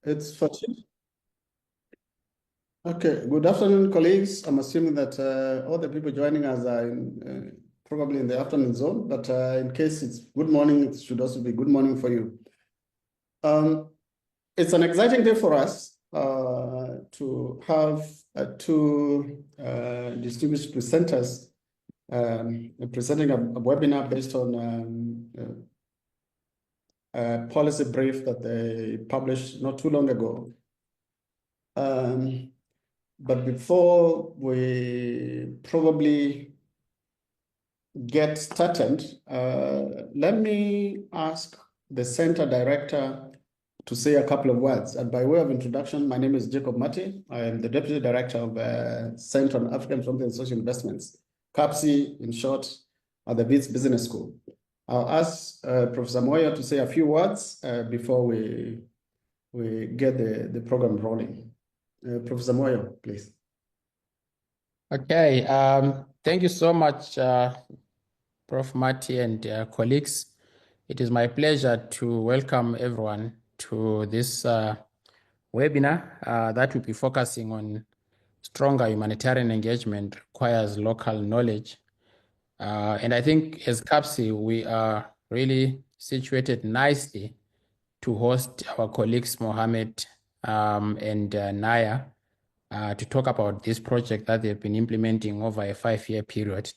It's 14. Okay, good afternoon, colleagues. I'm assuming that all the people joining us are probably in the afternoon zone, but in case it's good morning, it should also be good morning for you. It's an exciting day for us to have two distinguished presenters presenting a webinar based on a policy brief that they published not too long ago. But before we probably get started, let me ask the center director to say a couple of words. And by way of introduction, my name is Jacob Mati. I am the deputy director of Center on African Philanthropy and Social Investments, CAPSI in short, at the Wits Business School. I'll ask Professor Moyo to say a few words before we get the program rolling. Professor Moyo, please. Okay, thank you so much, Prof. Mati and colleagues. It is my pleasure to welcome everyone to this webinar that will be focusing on stronger humanitarian engagement requires local knowledge. And I think as CAPSI, we are really situated nicely to host our colleagues Mohamed and Nauja to talk about this project that they've been implementing over a 5-year period.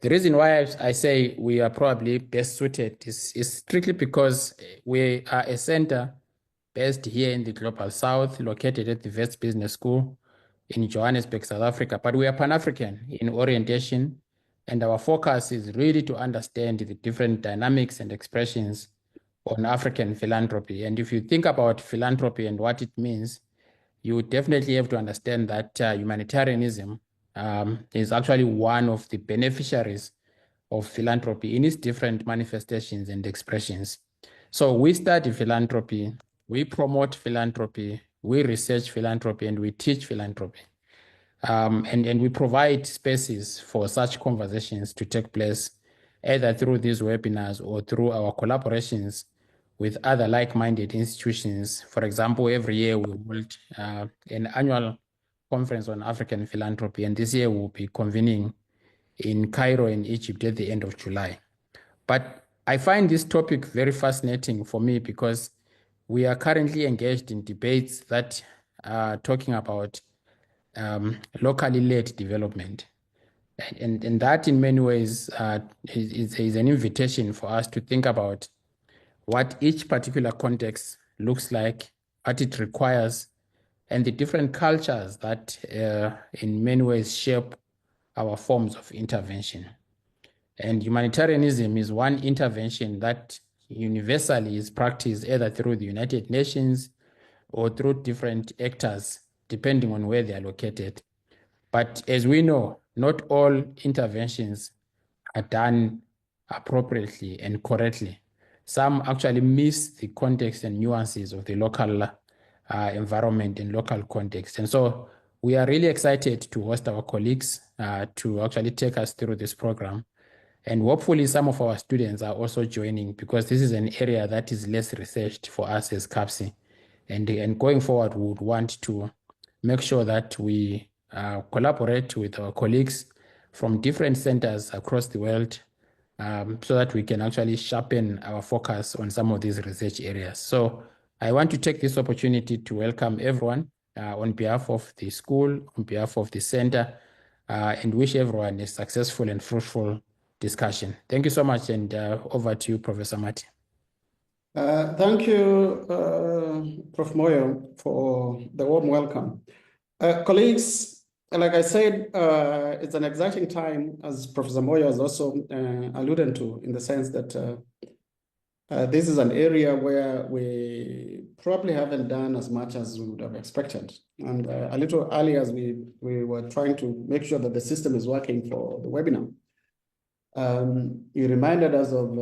The reason why I say we are probably best suited is strictly because we are a center based here in the Global South, located at the Wits Business School in Johannesburg, South Africa. But we are Pan-African in orientation, and our focus is really to understand the different dynamics and expressions on African philanthropy. And if you think about philanthropy and what it means, you definitely have to understand that humanitarianism is actually one of the beneficiaries of philanthropy in its different manifestations and expressions. So we study philanthropy, we promote philanthropy, we research philanthropy, and we teach philanthropy. And we provide spaces for such conversations to take place, either through these webinars or through our collaborations with other like-minded institutions. For example, every year we hold an annual conference on African philanthropy, and this year we'll be convening in Cairo in Egypt at the end of July. But I find this topic very fascinating for me because we are currently engaged in debates that are talking about locally led development. And that in many ways is an invitation for us to think about what each particular context looks like, what it requires, and the different cultures that in many ways shape our forms of intervention. And humanitarianism is one intervention that universally is practiced either through the United Nations or through different actors, depending on where they are located. But as we know, not all interventions are done appropriately and correctly. Some actually miss the context and nuances of the local environment and local context. And so we are really excited to host our colleagues to actually take us through this program. And hopefully some of our students are also joining because this is an area that is less researched for us as CAPSI. And going forward, we would want to make sure that we collaborate with our colleagues from different centers across the world so that we can actually sharpen our focus on some of these research areas. So I want to take this opportunity to welcome everyone on behalf of the school, on behalf of the center, and wish everyone a successful and fruitful discussion. Thank you so much, and over to you, Professor Mati. Thank you, Prof. Moyo, for the warm welcome. Colleagues, like I said, it's an exciting time, as Professor Moyo has also alluded to, in the sense that this is an area where we probably haven't done as much as we would have expected. And a little earlier, as we were trying to make sure that the system is working for the webinar, you reminded us of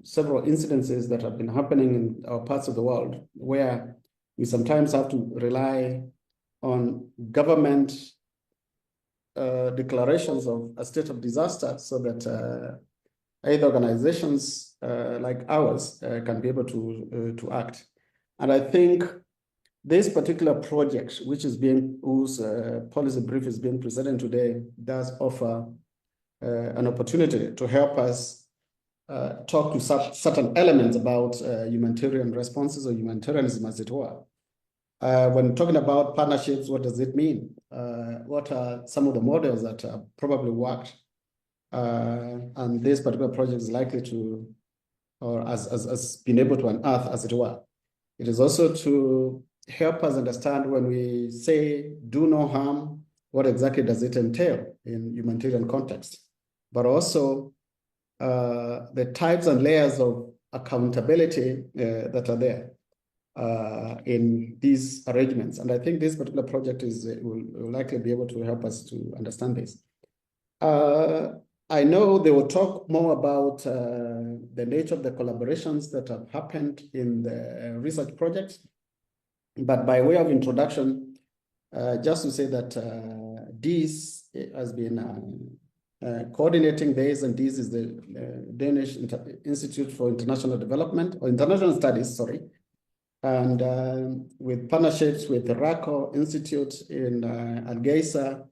several incidences that have been happening in our parts of the world where we sometimes have to rely on government declarations of a state of disaster so that aid organizations like ours can be able to act. And I think this particular project, whose policy brief is being presented today, does offer an opportunity to help us talk to certain elements about humanitarian responses or humanitarianism, as it were. When talking about partnerships, what does it mean? What are some of the models that probably worked? And this particular project is likely to, or has been able to unearth, as it were. It is also to help us understand when we say do no harm, what exactly does it entail in humanitarian context, but also the types and layers of accountability that are there in these arrangements. And I think this particular project will likely be able to help us to understand this. I know they will talk more about the nature of the collaborations that have happened in the research projects. But by way of introduction, just to say that this has been coordinating this, and this is the Danish Institute for International Development, or International Studies, sorry, and with partnerships with the RACO Institute in Hargeisa,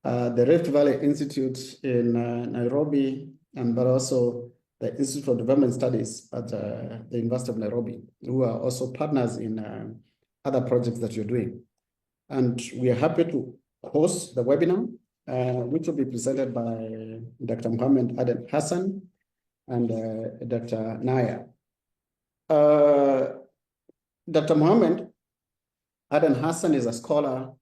the Rift Valley Institute in Nairobi, but also the Institute for Development Studies at the University of Nairobi, who are also partners in other projects that you're doing. And we are happy to host the webinar, which will be presented by Dr. Mohamed Aden Hassan and Dr. Nauja. Dr. Mohamed Aden Hassan is a scholar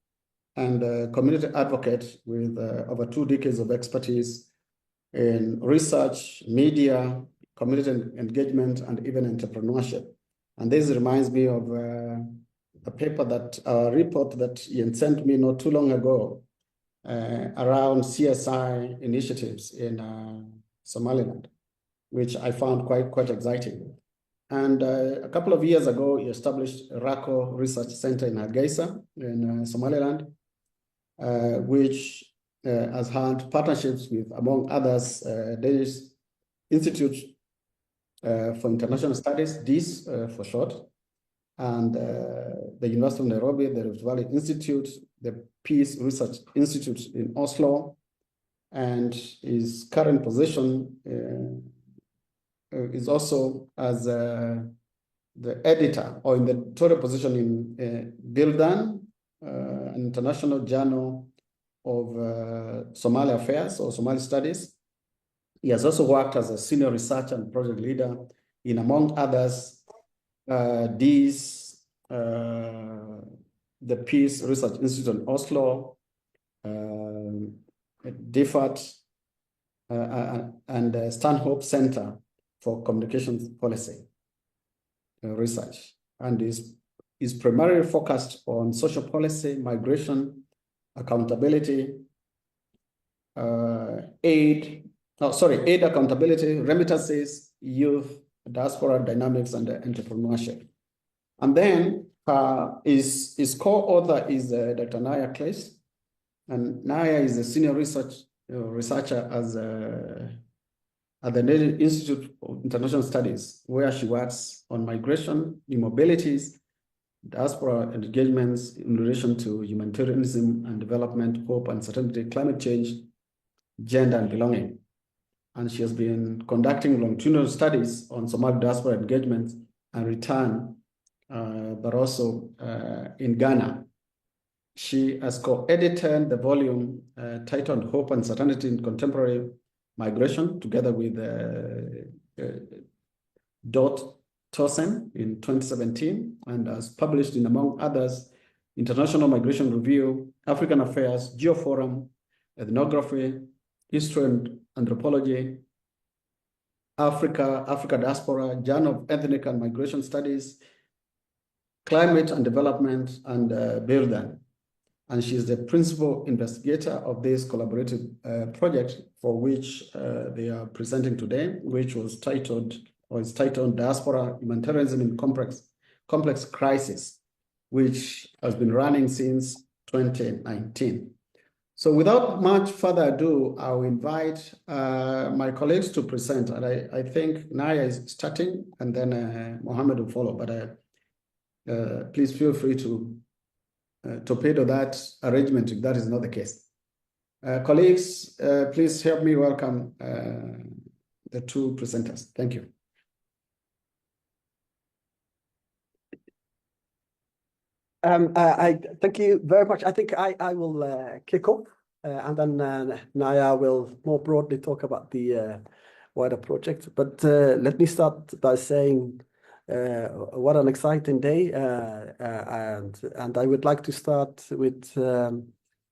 and a community advocate with over 2 decades of expertise in research, media, community engagement, and even entrepreneurship. And this reminds me of a paper report that he sent me not too long ago around CSI initiatives in Somaliland, which I found quite exciting. And a couple of years ago, he established a RACO Research Center in Hargeisa in Somaliland, which has had partnerships with, among others, Danish Institute for International Studies, DIS for short, and the University of Nairobi, the Rift Valley Institute, the Peace Research Institute in Oslo, and his current position is also as the editor, or in the total position in Bildan, an international journal of Somali affairs or Somali studies. He has also worked as a senior researcher and project leader in, among others, the Peace Research Institute in Oslo, DFAT, and Stanhope Center for Communications Policy Research, and is primarily focused on social policy, migration, accountability, aid accountability, remittances, youth, diaspora dynamics, and entrepreneurship. And then his co-author is Dr. Nauja Kleist, and Nauja is a senior researcher at the Danish Institute of International Studies, where she works on migration, immobilities, diaspora engagements in relation to humanitarianism and development, hope, uncertainty, climate change, gender, and belonging. And she has been conducting longitudinal studies on Somali diaspora engagements and return, but also in Ghana. She has co-edited the volume titled Hope and Uncertainty in Contemporary Migration, together with Dot Tosen in 2017, and has published in, among others, International Migration Review, African Affairs, Geoforum, Ethnography, History and Anthropology, Africa Diaspora, Journal of Ethnic and Migration Studies, Climate and Development, and Bildan. And she's the principal investigator of this collaborative project for which they are presenting today, which was titled, or is titled Diaspora, Humanitarianism in Complex Crisis, which has been running since 2019. So without much further ado, I'll invite my colleagues to present. And I think Nauja is starting, and then Mohamed will follow. But please feel free to torpedo that arrangement if that is not the case. Colleagues, please help me welcome the two presenters. Thank you. I thank you very much. I think I will kick off, and then Nauja will more broadly talk about the wider project. But let me start by saying what an exciting day, and I would like to start with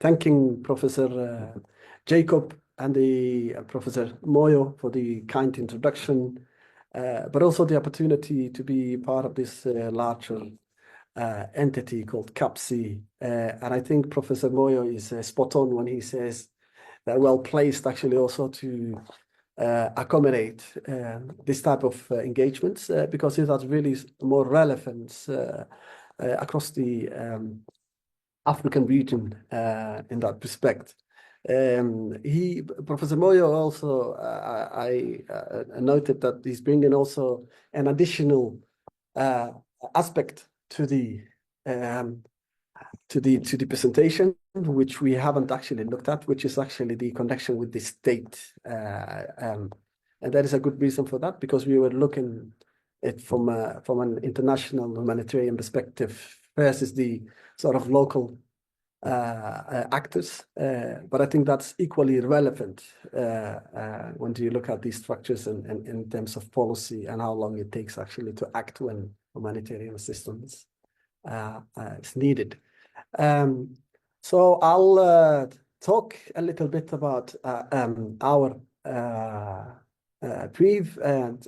thanking Professor Jacob and the Professor Moyo for the kind introduction, but also the opportunity to be part of this larger entity called CAPC. And I think Professor Moyo is spot on when he says they're well placed actually also to accommodate this type of engagements because it has really more relevance across the African region in that respect. Professor Moyo also, I noted that he's bringing also an additional aspect to the presentation, which we haven't actually looked at, which is actually the connection with the state, and that is a good reason for that, because we were looking at from an international humanitarian perspective versus the sort of local actors, but I think that's equally relevant when you look at these structures and in terms of policy and how long it takes actually to act when humanitarian assistance is needed. So I'll talk a little bit about our brief and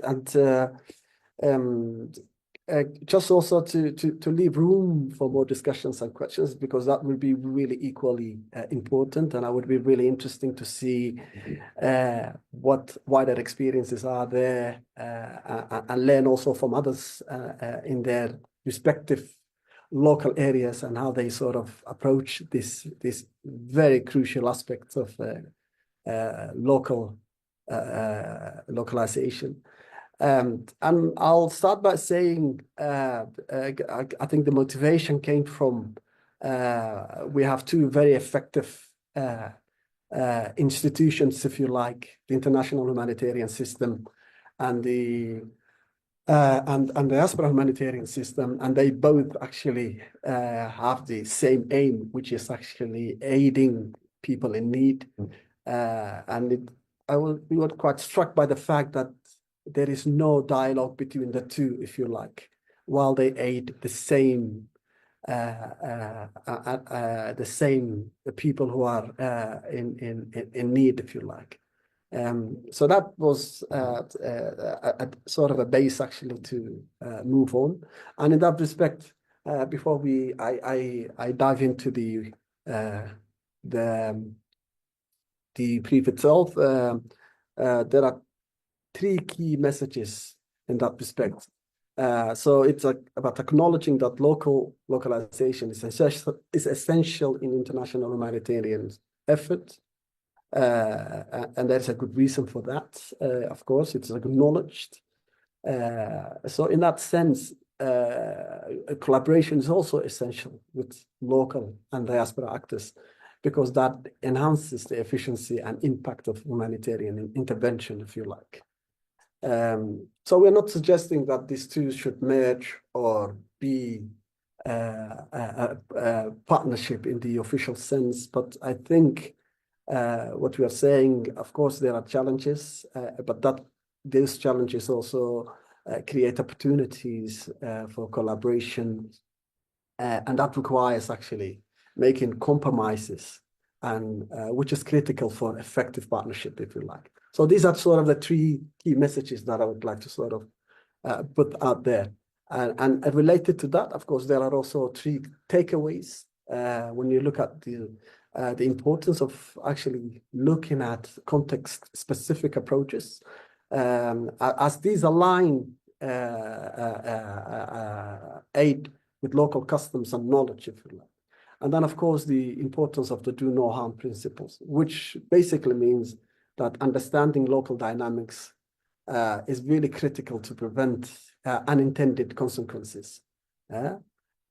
just also to leave room for more discussions and questions, because that will be really equally important, and I would be really interesting to see what wider experiences are there and learn also from others in their respective local areas and how they sort of approach this very crucial aspect of localization. And I'll start by saying I think the motivation came from we have two very effective institutions, if you like, the international humanitarian system and the Diaspora humanitarian system, and they both actually have the same aim, which is actually aiding people in need. And we were quite struck by the fact that there is no dialogue between the two, if you like, while they aid the same people who are in need, if you like. So that was a sort of a base actually to move on. And in that respect, before I dive into the brief itself, there are three key messages in that respect. So it's about acknowledging that localization is essential in international humanitarian effort. And there's a good reason for that. Of course, it's acknowledged. So in that sense, collaboration is also essential with local and diaspora actors, because that enhances the efficiency and impact of humanitarian intervention, if you like. So we're not suggesting that these two should merge or be a partnership in the official sense, but I think what we are saying, of course, there are challenges, but these challenges also create opportunities for collaboration, and that requires actually making compromises, and which is critical for effective partnership, if you like. So these are sort of the three key messages that I would like to sort of put out there. And related to that, of course, there are also three takeaways when you look at the importance of actually looking at context-specific approaches, as these align aid with local customs and knowledge, if you like. And then, of course, the importance of the do no harm principles, which basically means that understanding local dynamics is really critical to prevent unintended consequences.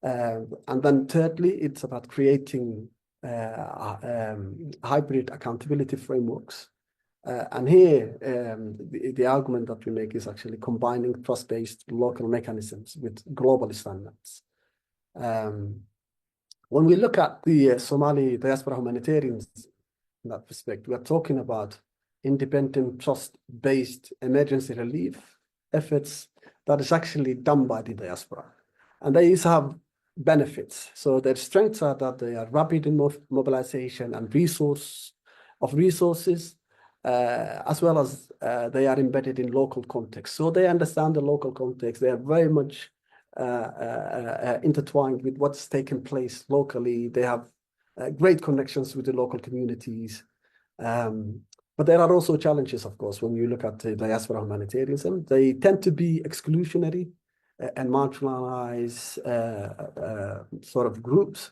And then thirdly, it's about creating hybrid accountability frameworks. And here, the argument that we make is actually combining trust-based local mechanisms with global standards. When we look at the Somali diaspora humanitarians in that respect, we are talking about independent, trust-based emergency relief efforts that is actually done by the diaspora. And these have benefits. So their strengths are that they are rapid in mobilization and resources, as well as they are embedded in local context. So they understand the local context. They are very much intertwined with what's taking place locally. They have great connections with the local communities. But there are also challenges, of course, when you look at the diaspora humanitarianism. They tend to be exclusionary and marginalized sort of groups.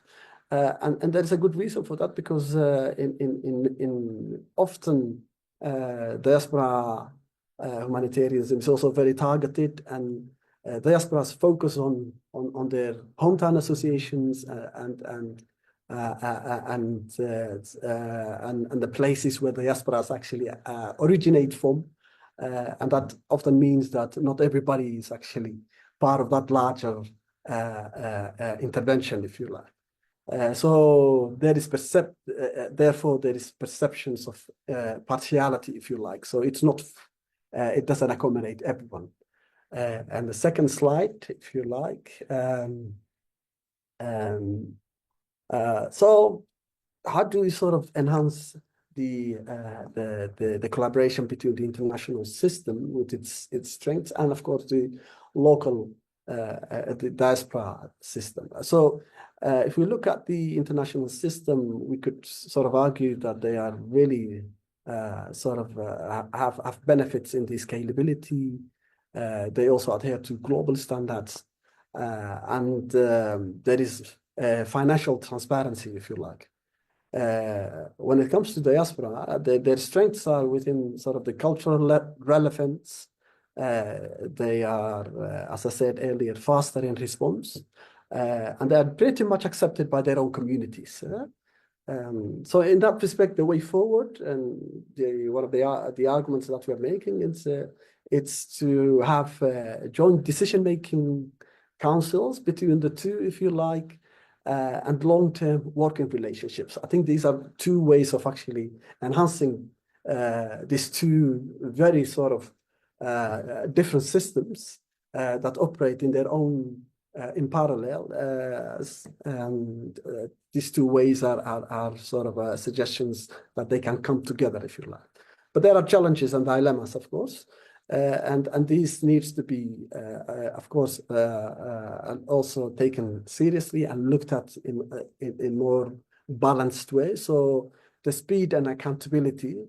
And there's a good reason for that, because in often diaspora humanitarianism is also very targeted, and diasporas focus on their hometown associations and the places where diasporas actually originate from, and that often means that not everybody is actually part of that larger intervention, if you like. So there is therefore there is perceptions of partiality, if you like. So it's not, it doesn't accommodate everyone. And the second slide, if you like. So how do we sort of enhance the collaboration between the international system with its strengths and, of course, the local the diaspora system? So if we look at the international system, we could sort of argue that they are really have benefits in the scalability. They also adhere to global standards, and there is financial transparency, if you like. When it comes to diaspora, their strengths are within sort of the cultural relevance. They are, as I said earlier, faster in response, and they are pretty much accepted by their own communities. So in that respect, the way forward, and one of the arguments that we're making is it's to have joint decision-making councils between the two, if you like, and long-term working relationships. I think these are two ways of actually enhancing these two very sort of different systems that operate in their own in parallel, and these two ways are sort of suggestions that they can come together, if you like. But there are challenges and dilemmas, of course, and these needs to be, of course, also taken seriously and looked at in more balanced way. So the speed and accountability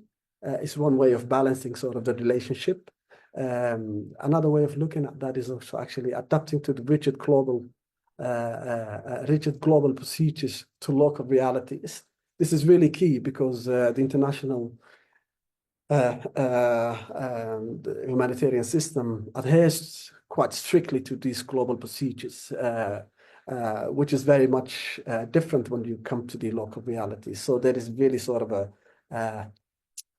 is one way of balancing sort of the relationship. Another way of looking at that is also actually adapting to the rigid global procedures to local realities. This is really key because the international the humanitarian system adheres quite strictly to these global procedures, which is very much different when you come to the local realities. So there is really sort of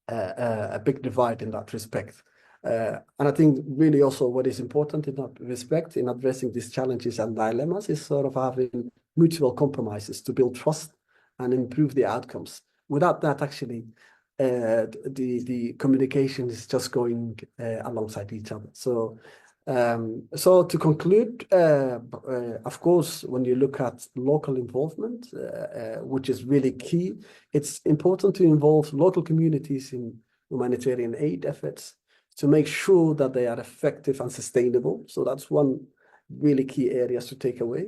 a big divide in that respect. And I think really also what is important in that respect in addressing these challenges and dilemmas is sort of having mutual compromises to build trust and improve the outcomes. Without that, actually, the communication is just going alongside each other. So, so to conclude, of course, when you look at local involvement, which is really key, it's important to involve local communities in humanitarian aid efforts to make sure that they are effective and sustainable. So that's one really key areas to take away.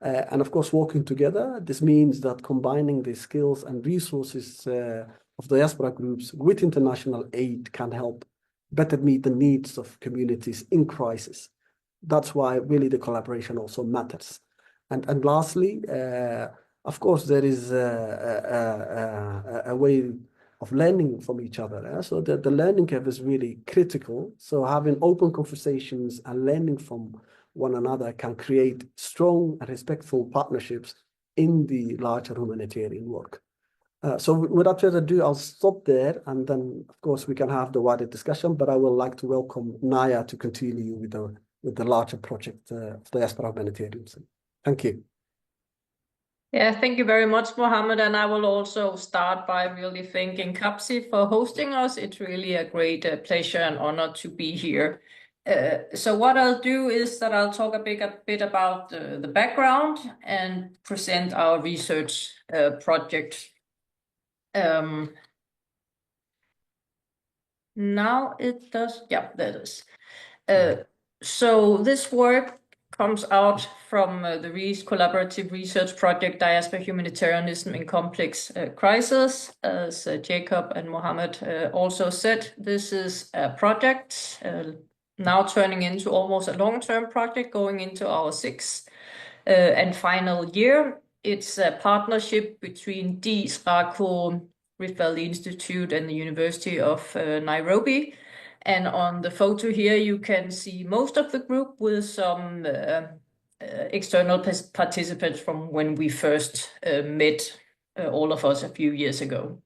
And of course, working together, this means that combining the skills and resources of diaspora groups with international aid can help better meet the needs of communities in crisis. That's why really the collaboration also matters. And lastly, of course, there is a way of learning from each other. So the learning curve is really critical. So having open conversations and learning from one another can create strong and respectful partnerships in the larger humanitarian work. So without further ado, I'll stop there, and then of course we can have the wider discussion, but I would like to welcome Nauja to continue with the larger project of Diaspora Humanitarianism. Thank you. Yeah, thank you very much, Mohamed. And I will also start by really thanking CAPSI for hosting us. It's really a great pleasure and honor to be here. So what I'll do is that I'll talk a bit about the background and present our research project. Now it does, yeah, there it is. So this work comes out from the collaborative research project Diaspora Humanitarianism in Complex Crisis. As Jacob and Mohamed also said, this is a project now turning into almost a long-term project, going into our sixth and final year. It's a partnership between Diaspora, Rift Valley Institute, and the University of Nairobi. And on the photo here, you can see most of the group with some external participants from when we first met, all of us a few years ago.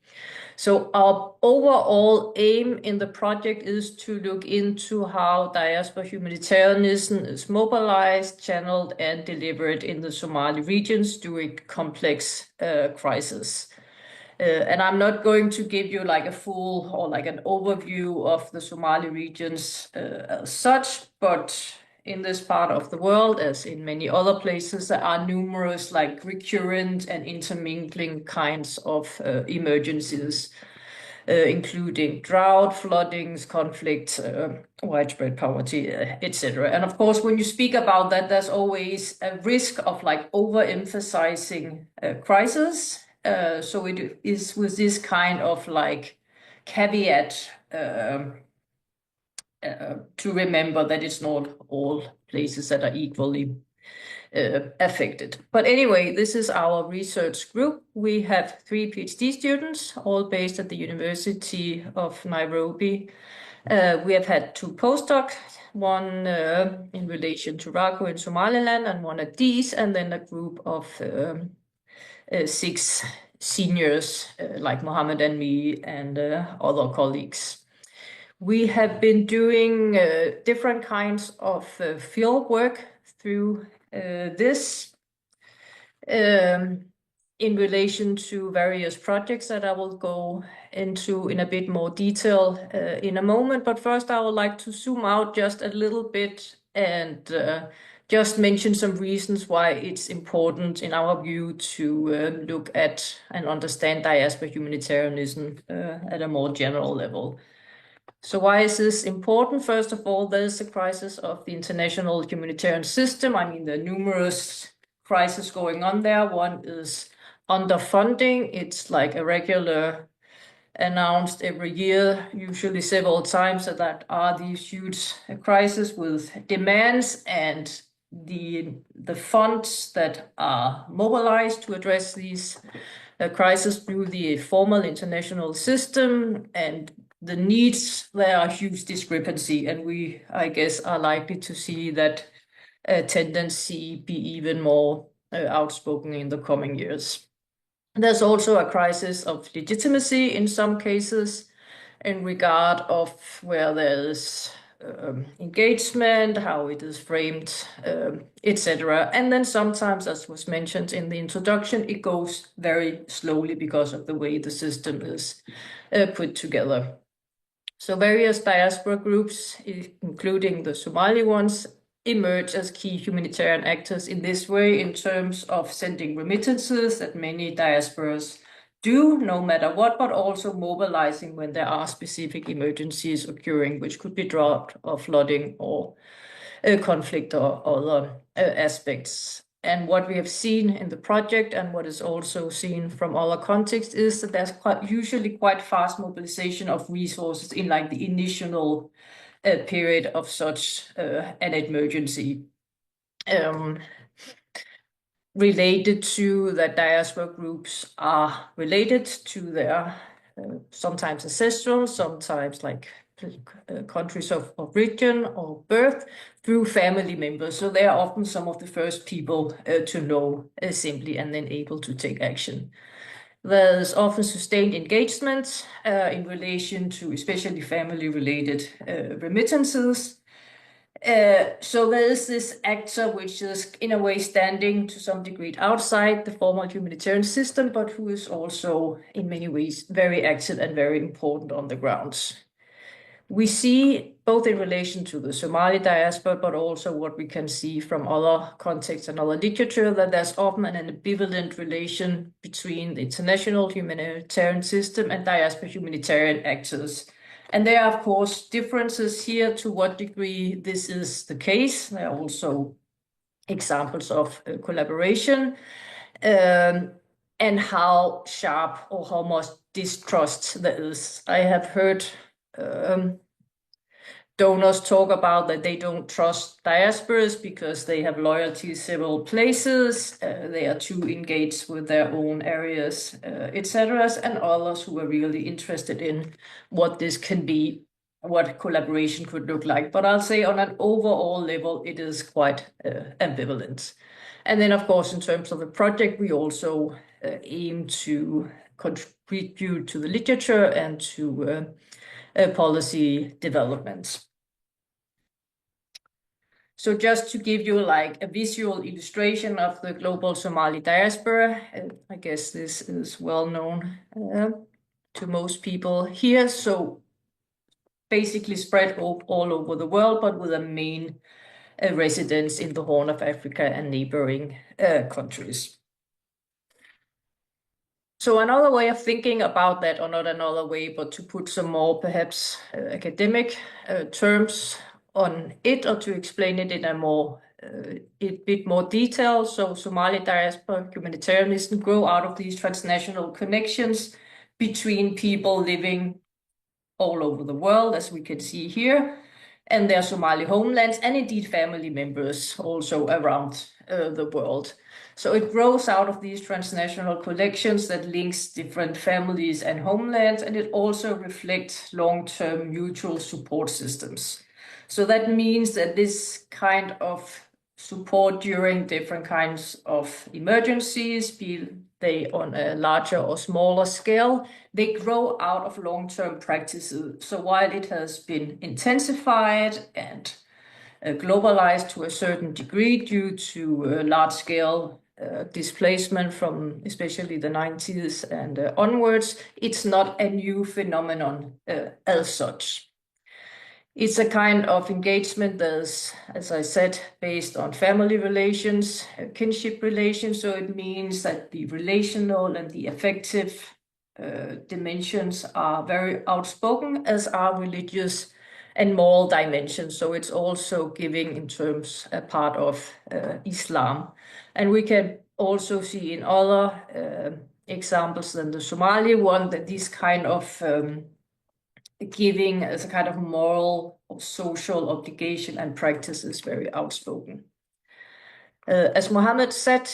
So our overall aim in the project is to look into how diaspora humanitarianism is mobilized, channeled, and delivered in the Somali regions during complex crisis. And I'm not going to give you like a full or like an overview of the Somali regions as such, but in this part of the world, as in many other places, there are numerous like recurrent and intermingling kinds of emergencies, including drought, floodings, conflict, widespread poverty, etc. And of course, when you speak about that, there's always a risk of like overemphasizing crisis. So it is with this kind of like caveat to remember that it's not all places that are equally affected. But anyway, this is our research group. We have 3 PhD students, all based at the University of Nairobi. We have had 2 postdocs, one in relation to Rago in Somaliland and one at DEES, and then a group of 6 seniors like Mohamed and me and other colleagues. We have been doing different kinds of field work through this in relation to various projects that I will go into in a bit more detail in a moment. But first, I would like to zoom out just a little bit and just mention some reasons why it's important in our view to look at and understand diaspora humanitarianism at a more general level. So why is this important? First of all, there's a crisis of the international humanitarian system. I mean, there are numerous crises going on there. One is underfunding. It's like a regular announced every year, usually several times, that are these huge crises with demands, and the funds that are mobilized to address these crises through the formal international system and the needs, there are huge discrepancy, and we, I guess, are likely to see that tendency be even more outspoken in the coming years. There's also a crisis of legitimacy in some cases in regard of where there is engagement, how it is framed, etc. And then sometimes, as was mentioned in the introduction, it goes very slowly because of the way the system is put together. So various diaspora groups, including the Somali ones, emerge as key humanitarian actors in this way in terms of sending remittances that many diasporas do, no matter what, but also mobilizing when there are specific emergencies occurring, which could be drought or flooding or conflict or other aspects. And what we have seen in the project, and what is also seen from other contexts, is that there's usually quite fast mobilization of resources in like the initial period of such an emergency. Related to that, diaspora groups are related to their sometimes ancestral, sometimes like countries of origin or birth through family members. So they are often some of the first people to know simply and then able to take action. There's often sustained engagement in relation to especially family-related remittances. So there is this actor which is in a way standing to some degree outside the formal humanitarian system, but who is also in many ways very active and very important on the ground. We see both in relation to the Somali diaspora, but also what we can see from other contexts and other literature, that there's often an ambivalent relation between the international humanitarian system and diaspora humanitarian actors. And there are, of course, differences here to what degree this is the case. There are also examples of collaboration and how sharp or how much distrust there is. I have heard donors talk about that they don't trust diasporas because they have loyalty several places, they are too engaged with their own areas, etc., and others who are really interested in what this can be, what collaboration could look like. But I'll say on an overall level, it is quite ambivalent. And then, of course, in terms of the project, we also aim to contribute to the literature and to policy developments. So just to give you like a visual illustration of the global Somali diaspora, I guess this is well known to most people here. So basically spread all over the world, but with a main residence in the Horn of Africa and neighboring countries. So another way of thinking about that, or not another way, but to put some more perhaps academic terms on it, or to explain it in a bit more detail. So Somali diaspora humanitarianism grow out of these transnational connections between people living all over the world, as we can see here, and their Somali homelands, and indeed family members also around the world. So it grows out of these transnational collections that links different families and homelands, and it also reflects long-term mutual support systems. So that means that this kind of support during different kinds of emergencies, be they on a larger or smaller scale, they grow out of long-term practices. So while it has been intensified and globalized to a certain degree due to large-scale displacement from especially the 90s and onwards, it's not a new phenomenon as such. It's a kind of engagement that's, as I said, based on family relations, kinship relations. So it means that the relational and the affective dimensions are very outspoken, as are religious and moral dimensions. So it's also giving in terms a part of Islam. And we can also see in other examples than the Somali one that this kind of giving as a kind of moral or social obligation and practice is very outspoken. As Mohamed said,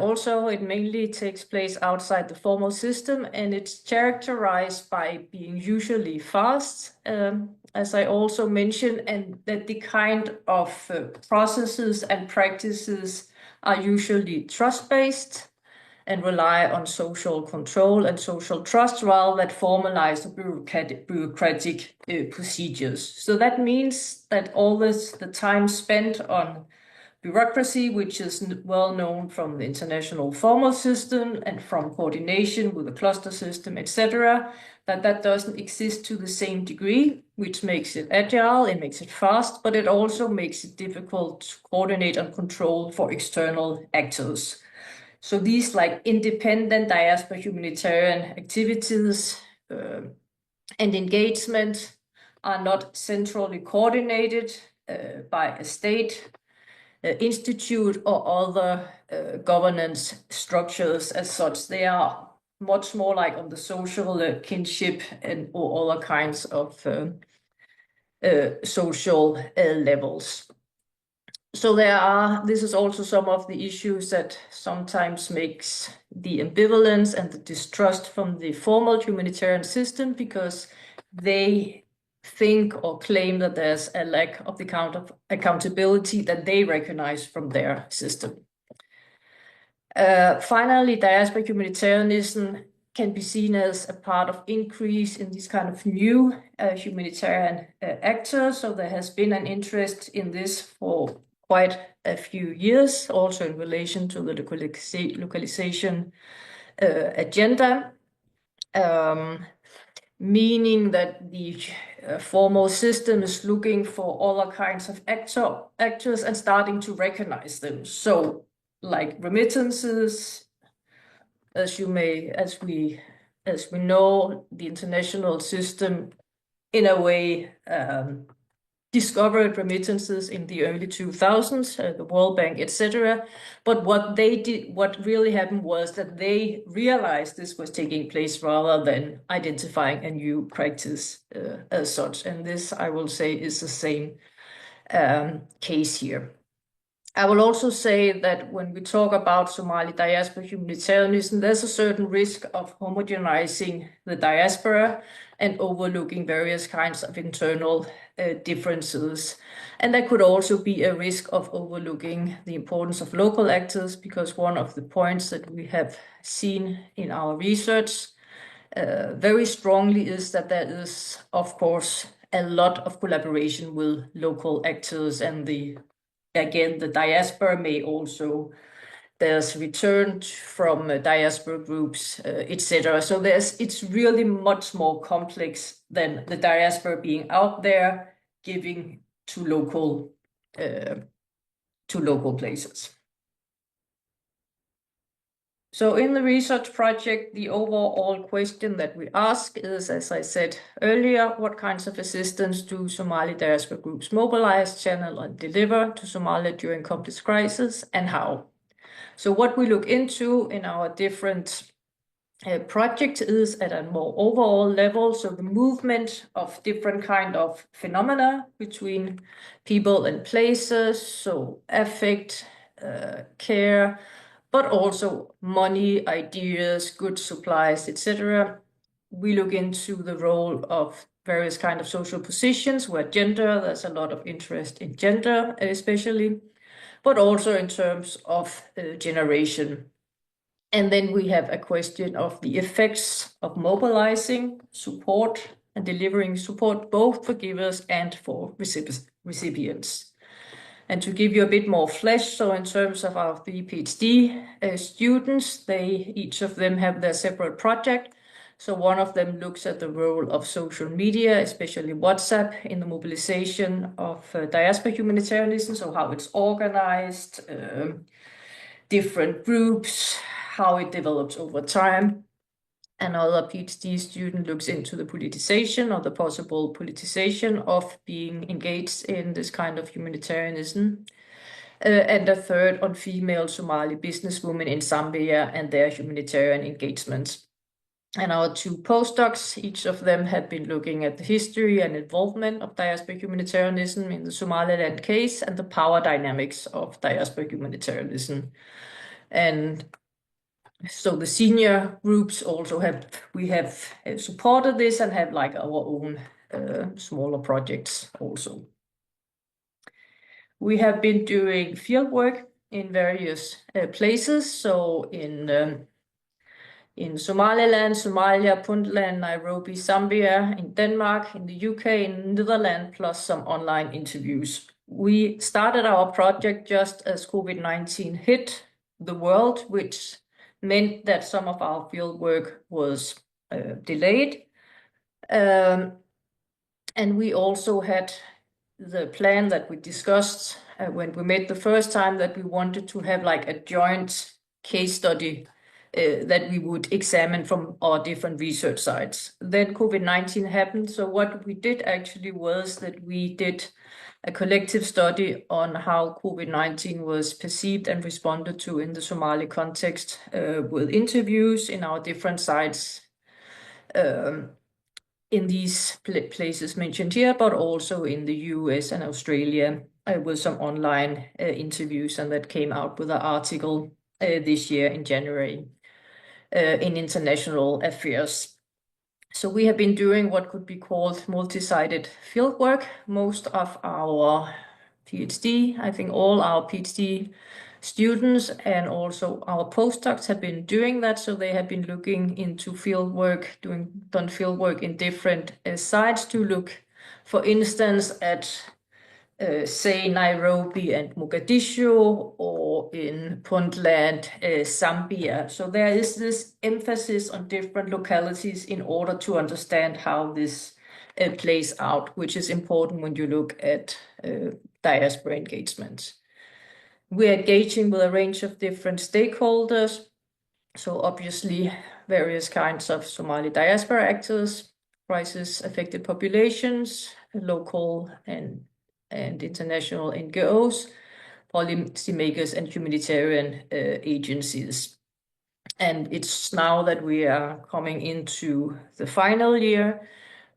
also it mainly takes place outside the formal system, and it's characterized by being usually fast, as I also mentioned, and that the kind of processes and practices are usually trust-based and rely on social control and social trust rather than formalized bureaucratic procedures. So that means that all the time spent on bureaucracy, which is well known from the international formal system and from coordination with the cluster system, etc., that doesn't exist to the same degree, which makes it agile, it makes it fast, but it also makes it difficult to coordinate and control for external actors. So these like independent diaspora humanitarian activities and engagement are not centrally coordinated by a state, institute, or other governance structures as such. They are much more like on the social kinship and or other kinds of social levels. So this is also some of the issues that sometimes makes the ambivalence and the distrust from the formal humanitarian system, because they think or claim that there's a lack of the kind of accountability that they recognize from their system. Finally, diaspora humanitarianism can be seen as a part of increase in these kind of new humanitarian actors. So there has been an interest in this for quite a few years, also in relation to the localization agenda, meaning that the formal system is looking for all kinds of actors and starting to recognize them. So like remittances, as we know, the international system in a way discovered remittances in the early 2000s, the World Bank, etc. But what really happened was that they realized this was taking place rather than identifying a new practice as such. And this, I will say, is the same case here. I will also say that when we talk about Somali diaspora humanitarianism, there's a certain risk of homogenizing the diaspora and overlooking various kinds of internal differences. And there could also be a risk of overlooking the importance of local actors, because one of the points that we have seen in our research very strongly is that there is, of course, a lot of collaboration with local actors, and the diaspora may also, there's return from diaspora groups, etc. So it's really much more complex than the diaspora being out there giving to local places. So in the research project, the overall question that we ask is, as I said earlier, what kinds of assistance do Somali diaspora groups mobilize, channel, and deliver to Somalia during complex crisis, and how? So what we look into in our different projects is at a more overall level, so the movement of different kind of phenomena between people and places, so affect, care, but also money, ideas, goods, supplies, etc. We look into the role of various kind of social positions where gender, there's a lot of interest in gender especially, but also in terms of generation. And then we have a question of the effects of mobilizing support and delivering support both for givers and for recipients. And to give you a bit more flesh, so in terms of our 3 PhD students, each of them have their separate project. So one of them looks at the role of social media, especially WhatsApp, in the mobilization of diaspora humanitarianism, so how it's organized, different groups, how it develops over time. Another PhD student looks into the politicization or the possible politicization of being engaged in this kind of humanitarianism. And a third on female Somali businesswomen in Zambia and their humanitarian engagement. And our 2 postdocs, each of them had been looking at the history and involvement of diaspora humanitarianism in the Somaliland case and the power dynamics of diaspora humanitarianism. And so the senior groups also have supported this and have like our own smaller projects also. We have been doing field work in various places. So in Somaliland, Somalia, Puntland, Nairobi, Zambia, in Denmark, in the UK, in Netherlands, plus some online interviews. We started our project just as COVID-19 hit the world, which meant that some of our field work was delayed. And we also had the plan that we discussed when we met the first time, that we wanted to have like a joint case study that we would examine from our different research sites. Then COVID-19 happened. So what we did actually was that we did a collective study on how COVID-19 was perceived and responded to in the Somali context with interviews in our different sites in these places mentioned here, but also in the US and Australia with some online interviews, and that came out with an article this year in January in International Affairs. So we have been doing what could be called multi-sided fieldwork. Most of our PhD, I think all our PhD students and also our postdocs have been doing that. So they have been looking into fieldwork, done fieldwork in different sites to look, for instance, at say Nairobi and Mogadishu, or in Puntland, Zambia. So there is this emphasis on different localities in order to understand how this plays out, which is important when you look at diaspora engagements. We're engaging with a range of different stakeholders. So obviously various kinds of Somali diaspora actors, crisis-affected populations, local and international NGOs, policymakers, and humanitarian agencies. And it's now that we are coming into the final year,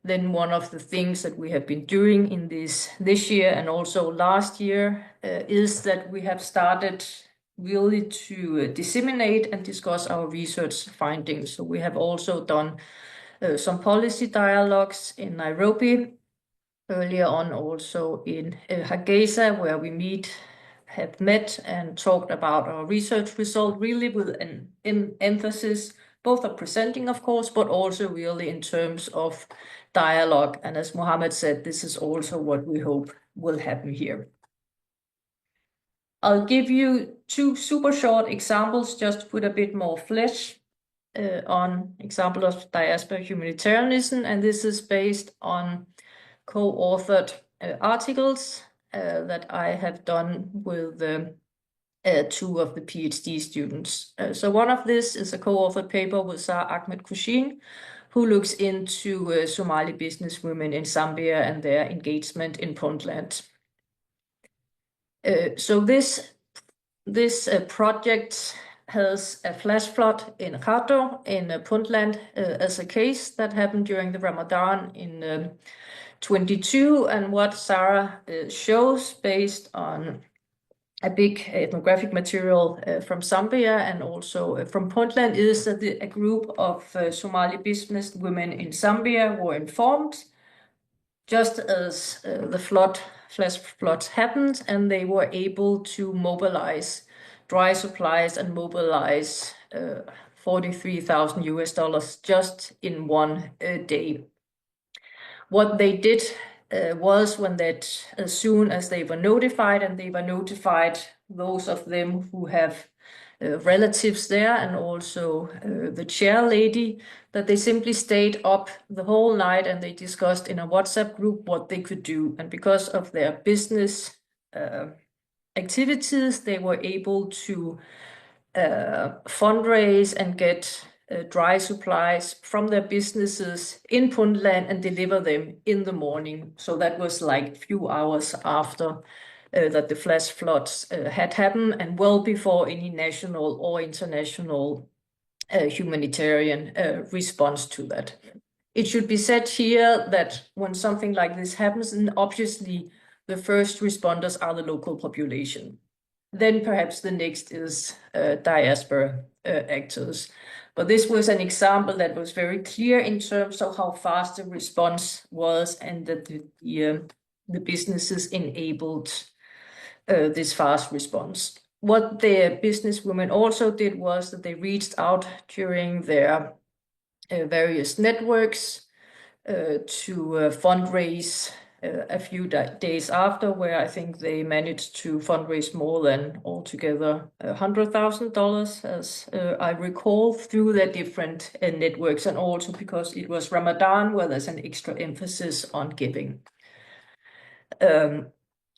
then one of the things that we have been doing in this year and also last year is that we have started really to disseminate and discuss our research findings. So we have also done some policy dialogues in Nairobi, earlier on also in Hargeisa, where we have met and talked about our research result, really with an emphasis both of presenting, of course, but also really in terms of dialogue. And as Mohamed said, this is also what we hope will happen here. I'll give you two super short examples just to put a bit more flesh on example of diaspora humanitarianism, and this is based on co-authored articles that I have done with two of the PhD students. So one of this is a co-authored paper with Sara Ahmed Kushin, who looks into Somali businesswomen in Zambia and their engagement in Puntland. So this project has a flash flood in Khartoum in Puntland as a case that happened during the Ramadan in 22, and what Sarah shows based on a big ethnographic material from Zambia and also from Puntland is that a group of Somali business women in Zambia were informed just as the flash flood happened, and they were able to mobilize dry supplies and mobilize $43,000 just in one day. What they did was as soon as they were notified, and they were notified those of them who have relatives there and also the chair lady, that they simply stayed up the whole night and they discussed in a WhatsApp group what they could do. And because of their business activities, they were able to fundraise and get dry supplies from their businesses in Puntland and deliver them in the morning. So that was like a few hours after that the flash floods had happened, and well before any national or international humanitarian response to that. It should be said here that when something like this happens, and obviously the first responders are the local population. Then perhaps the next is diaspora actors. But this was an example that was very clear in terms of how fast the response was, and that the businesses enabled this fast response. What the businesswomen also did was that they reached out during their various networks to fundraise a few days after, where I think they managed to fundraise more than altogether $100,000, as I recall, through their different networks, and also because it was Ramadan, where there's an extra emphasis on giving.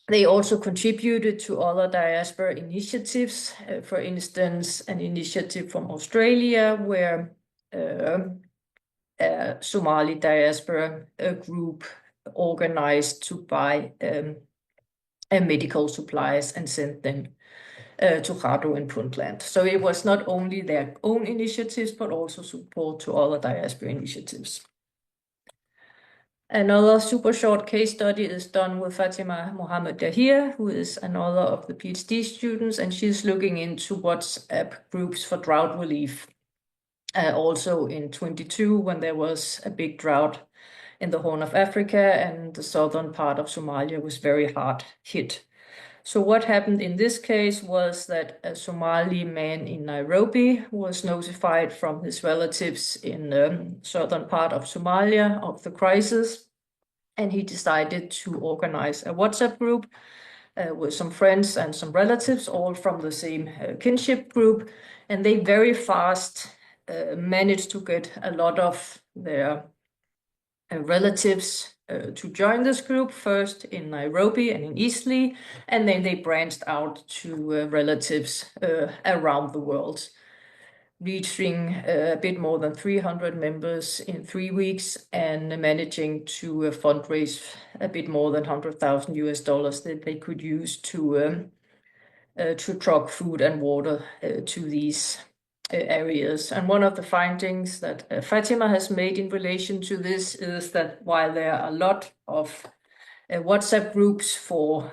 They also contributed to other diaspora initiatives, for instance, an initiative from Australia where a Somali diaspora group organized to buy medical supplies and send them to Khartoum and Puntland. So it was not only their own initiatives, but also support to other diaspora initiatives. Another super short case study is done with Fatima Mohamed Dahir, who is another of the PhD students, and she's looking into WhatsApp groups for drought relief. Also in 22, when there was a big drought in the Horn of Africa and the southern part of Somalia was very hard hit. So what happened in this case was that a Somali man in Nairobi was notified from his relatives in the southern part of Somalia of the crisis, and he decided to organize a WhatsApp group with some friends and some relatives, all from the same kinship group, and they very fast managed to get a lot of their relatives to join this group, first in Nairobi and in Eastleigh, and then they branched out to relatives around the world, reaching a bit more than 300 members in 3 weeks and managing to fundraise a bit more than $100,000 that they could use to truck food and water to these areas. And one of the findings that Fatima has made in relation to this is that while there are a lot of WhatsApp groups for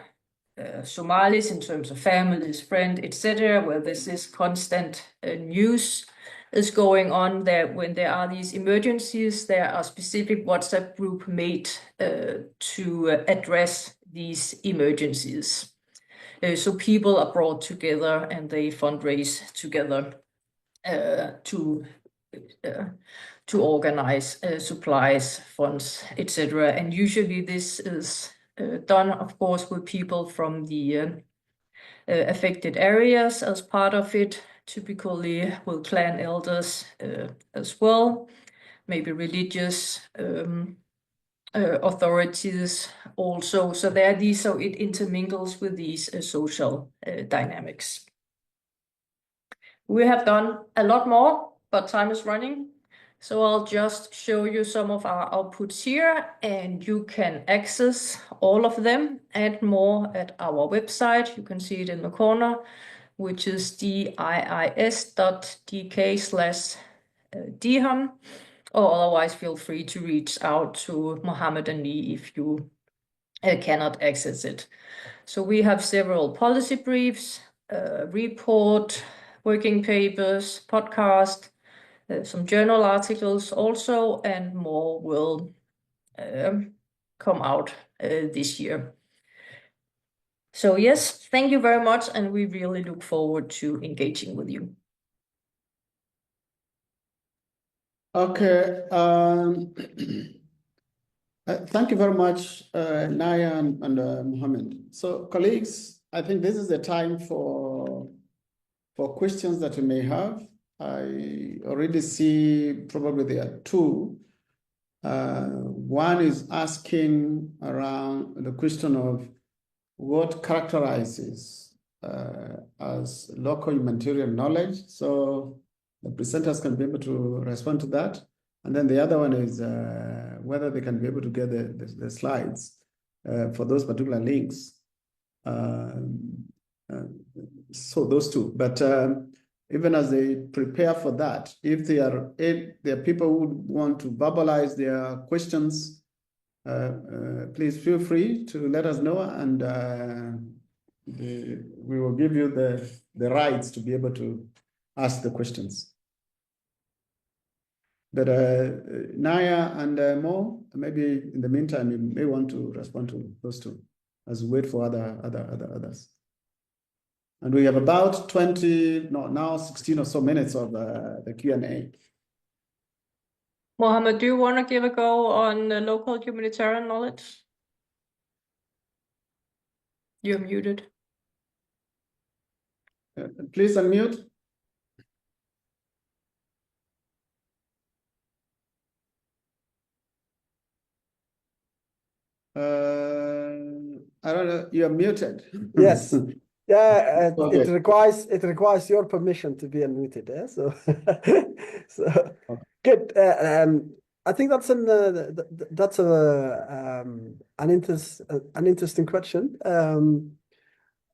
Somalis in terms of families, friends, etc., where this is constant news is going on, there when there are these emergencies, there are specific WhatsApp group made to address these emergencies. So people are brought together and they fundraise together to organize supplies, funds, etc. And usually this is done, of course, with people from the affected areas as part of it, typically with clan elders as well, maybe religious authorities also. So there are these, so it intermingles with these social dynamics. We have done a lot more, but time is running. So I'll just show you some of our outputs here, and you can access all of them and more at our website. You can see it in the corner, which is diis.dk/dhum, or otherwise feel free to reach out to Mohamed and me if you cannot access it. So we have several policy briefs, report, working papers, podcast, some journal articles also, and more will come out this year. So yes, thank you very much, and we really look forward to engaging with you. Okay. Thank you very much, Naya and Mohamed. So, colleagues, I think this is the time for questions that you may have. I already see probably there are two. One is asking around the question of what characterizes as local humanitarian knowledge. So the presenters can be able to respond to that. And then the other one is whether they can be able to get the slides for those particular links. So those two. But even as they prepare for that, if there are people who want to verbalize their questions, please feel free to let us know, and we will give you the rights to be able to ask the questions. But Naya and Mo, maybe in the meantime, you may want to respond to those two as we wait for others. And we have about 16 or so minutes of the Q&A. Mohamed, do you want to give a go on local humanitarian knowledge? You're muted. Please unmute. I don't know. You're muted. Yes. Yeah, Okay. it requires your permission to be unmuted. Yeah? So, okay. Good. I think that's an interesting question.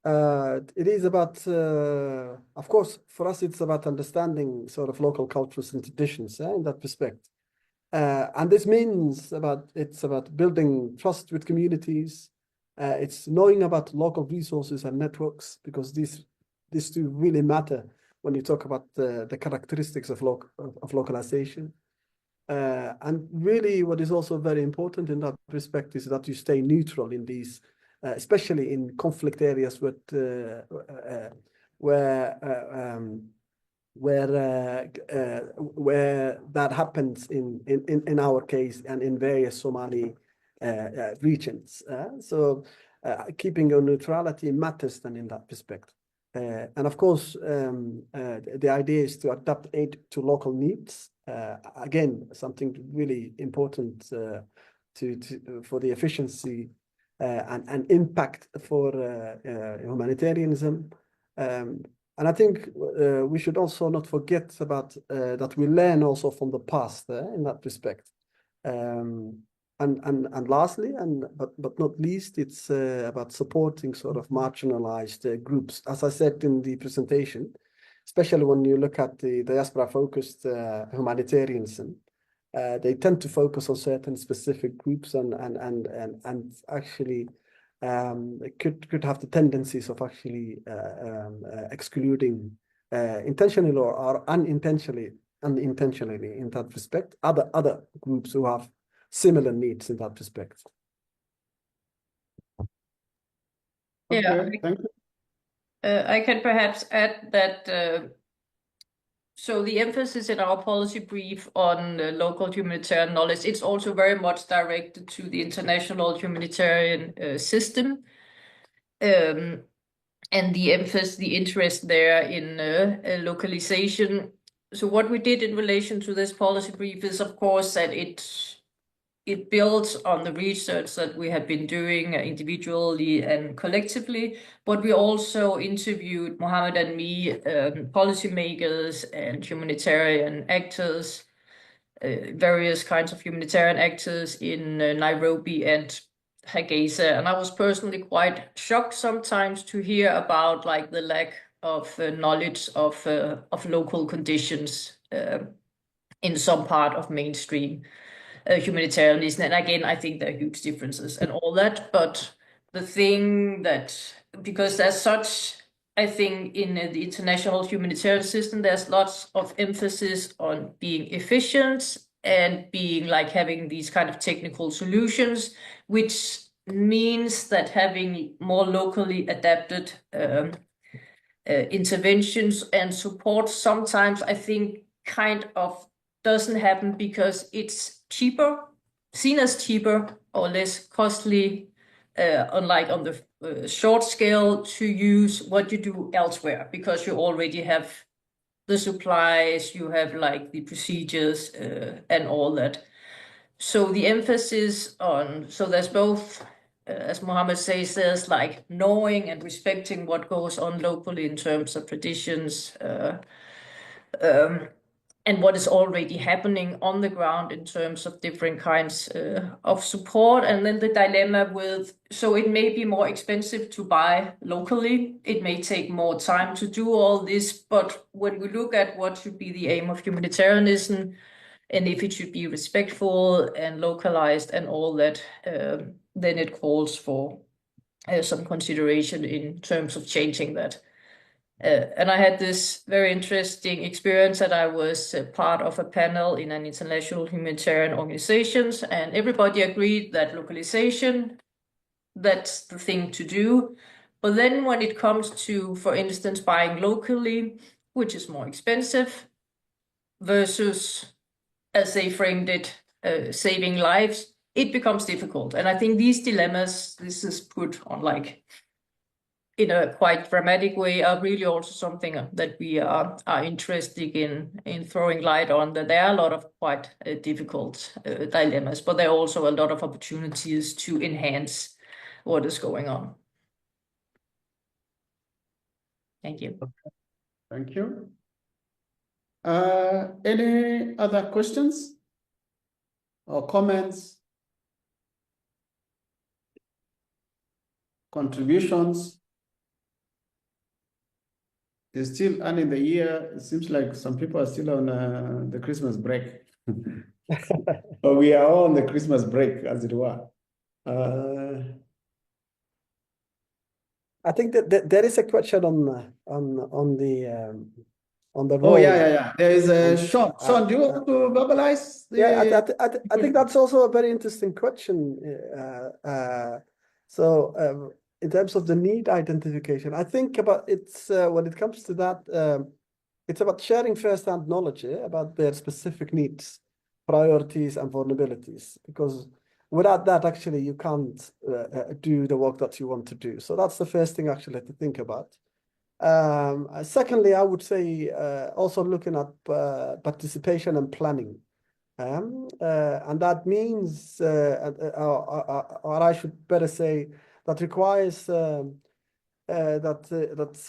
It is about, of course, for us, it's about understanding sort of local cultures and traditions in that respect. And this means it's about building trust with communities. It's knowing about local resources and networks, because these two really matter when you talk about the characteristics of localization. And really, what is also very important in that respect is that you stay neutral in these, especially in conflict areas where that happens in our case and in various Somali regions. So keeping your neutrality matters then in that respect. And of course, the idea is to adapt aid to local needs. Again, something really important for the efficiency and impact for humanitarianism. And I think we should also not forget about that we learn also from the past in that respect. And lastly, but not least, it's about supporting sort of marginalized groups. As I said in the presentation, especially when you look at the diaspora-focused humanitarianism, they tend to focus on certain specific groups and actually could have the tendencies of actually excluding intentionally or unintentionally in that respect other groups who have similar needs in that respect. Yeah, Thank you. I can perhaps add that so the emphasis in our policy brief on local humanitarian knowledge, it's also very much directed to the international humanitarian system. And the emphasis, the interest there in localization. So what we did in relation to this policy brief is, of course, that it builds on the research that we have been doing individually and collectively, but we also interviewed, Mohamed and me, policymakers and humanitarian actors, various kinds of humanitarian actors in Nairobi and Hargeisa. And I was personally quite shocked sometimes to hear about like the lack of knowledge of local conditions in some part of mainstream humanitarianism. And again, I think there are huge differences and all that. But the thing that, because there's such, I think in the international humanitarian system, there's lots of emphasis on being efficient and being like having these kind of technical solutions, which means that having more locally adapted interventions and support sometimes, I think, kind of doesn't happen because it's cheaper, seen as cheaper or less costly, unlike on the short scale, to use what you do elsewhere, because you already have the supplies, you have like the procedures and all that. So the emphasis on, so there's both, as Mohamed says, there's like knowing and respecting what goes on locally in terms of traditions, and what is already happening on the ground in terms of different kinds of support. And then the dilemma with, so it may be more expensive to buy locally. It may take more time to do all this, but when we look at what should be the aim of humanitarianism, and if it should be respectful and localized and all that, then it calls for some consideration in terms of changing that. And I had this very interesting experience that I was part of a panel in an international humanitarian organizations, and everybody agreed that localization, that's the thing to do. But then when it comes to, for instance, buying locally, which is more expensive, versus, as they framed it, saving lives, it becomes difficult. And I think these dilemmas, this is put on like, in a quite dramatic way, are really also something that we are interested in throwing light on, that there are a lot of quite difficult dilemmas, but there are also a lot of opportunities to enhance what is going on. Thank you. Thank you. Any other questions or comments, contributions? It's still early in the year. It seems like some people are still on the Christmas break. But we are all on the Christmas break, as it were. I think that there is a question on the on the Oh, role. yeah. There is a Sean. Sean, do you want to verbalize the... Yeah, I think that's also a very interesting question. In terms of the need identification, I think about it's when it comes to that, it's about sharing first-hand knowledge about their specific needs, priorities, and vulnerabilities. Because without that, actually, you can't do the work that you want to do. So that's the first thing actually to think about. Secondly, I would say also looking at participation and planning. And that means, or I should better say, that requires that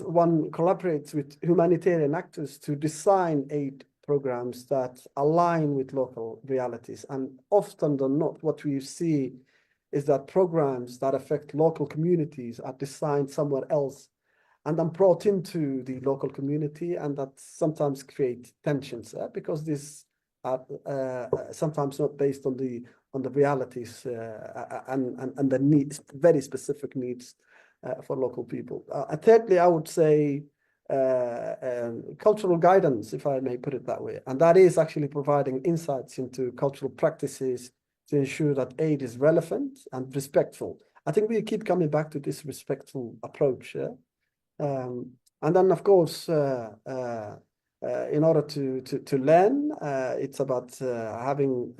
one collaborates with humanitarian actors to design aid programs that align with local realities. And often than not, what we see is that programs that affect local communities are designed somewhere else and then brought into the local community, and that sometimes create tensions because these are sometimes not based on the realities and the needs, very specific needs for local people. Thirdly, I would say cultural guidance, if I may put it that way, and that is actually providing insights into cultural practices to ensure that aid is relevant and respectful. I think we keep coming back to this respectful approach. And then, of course, in order to learn, it's about having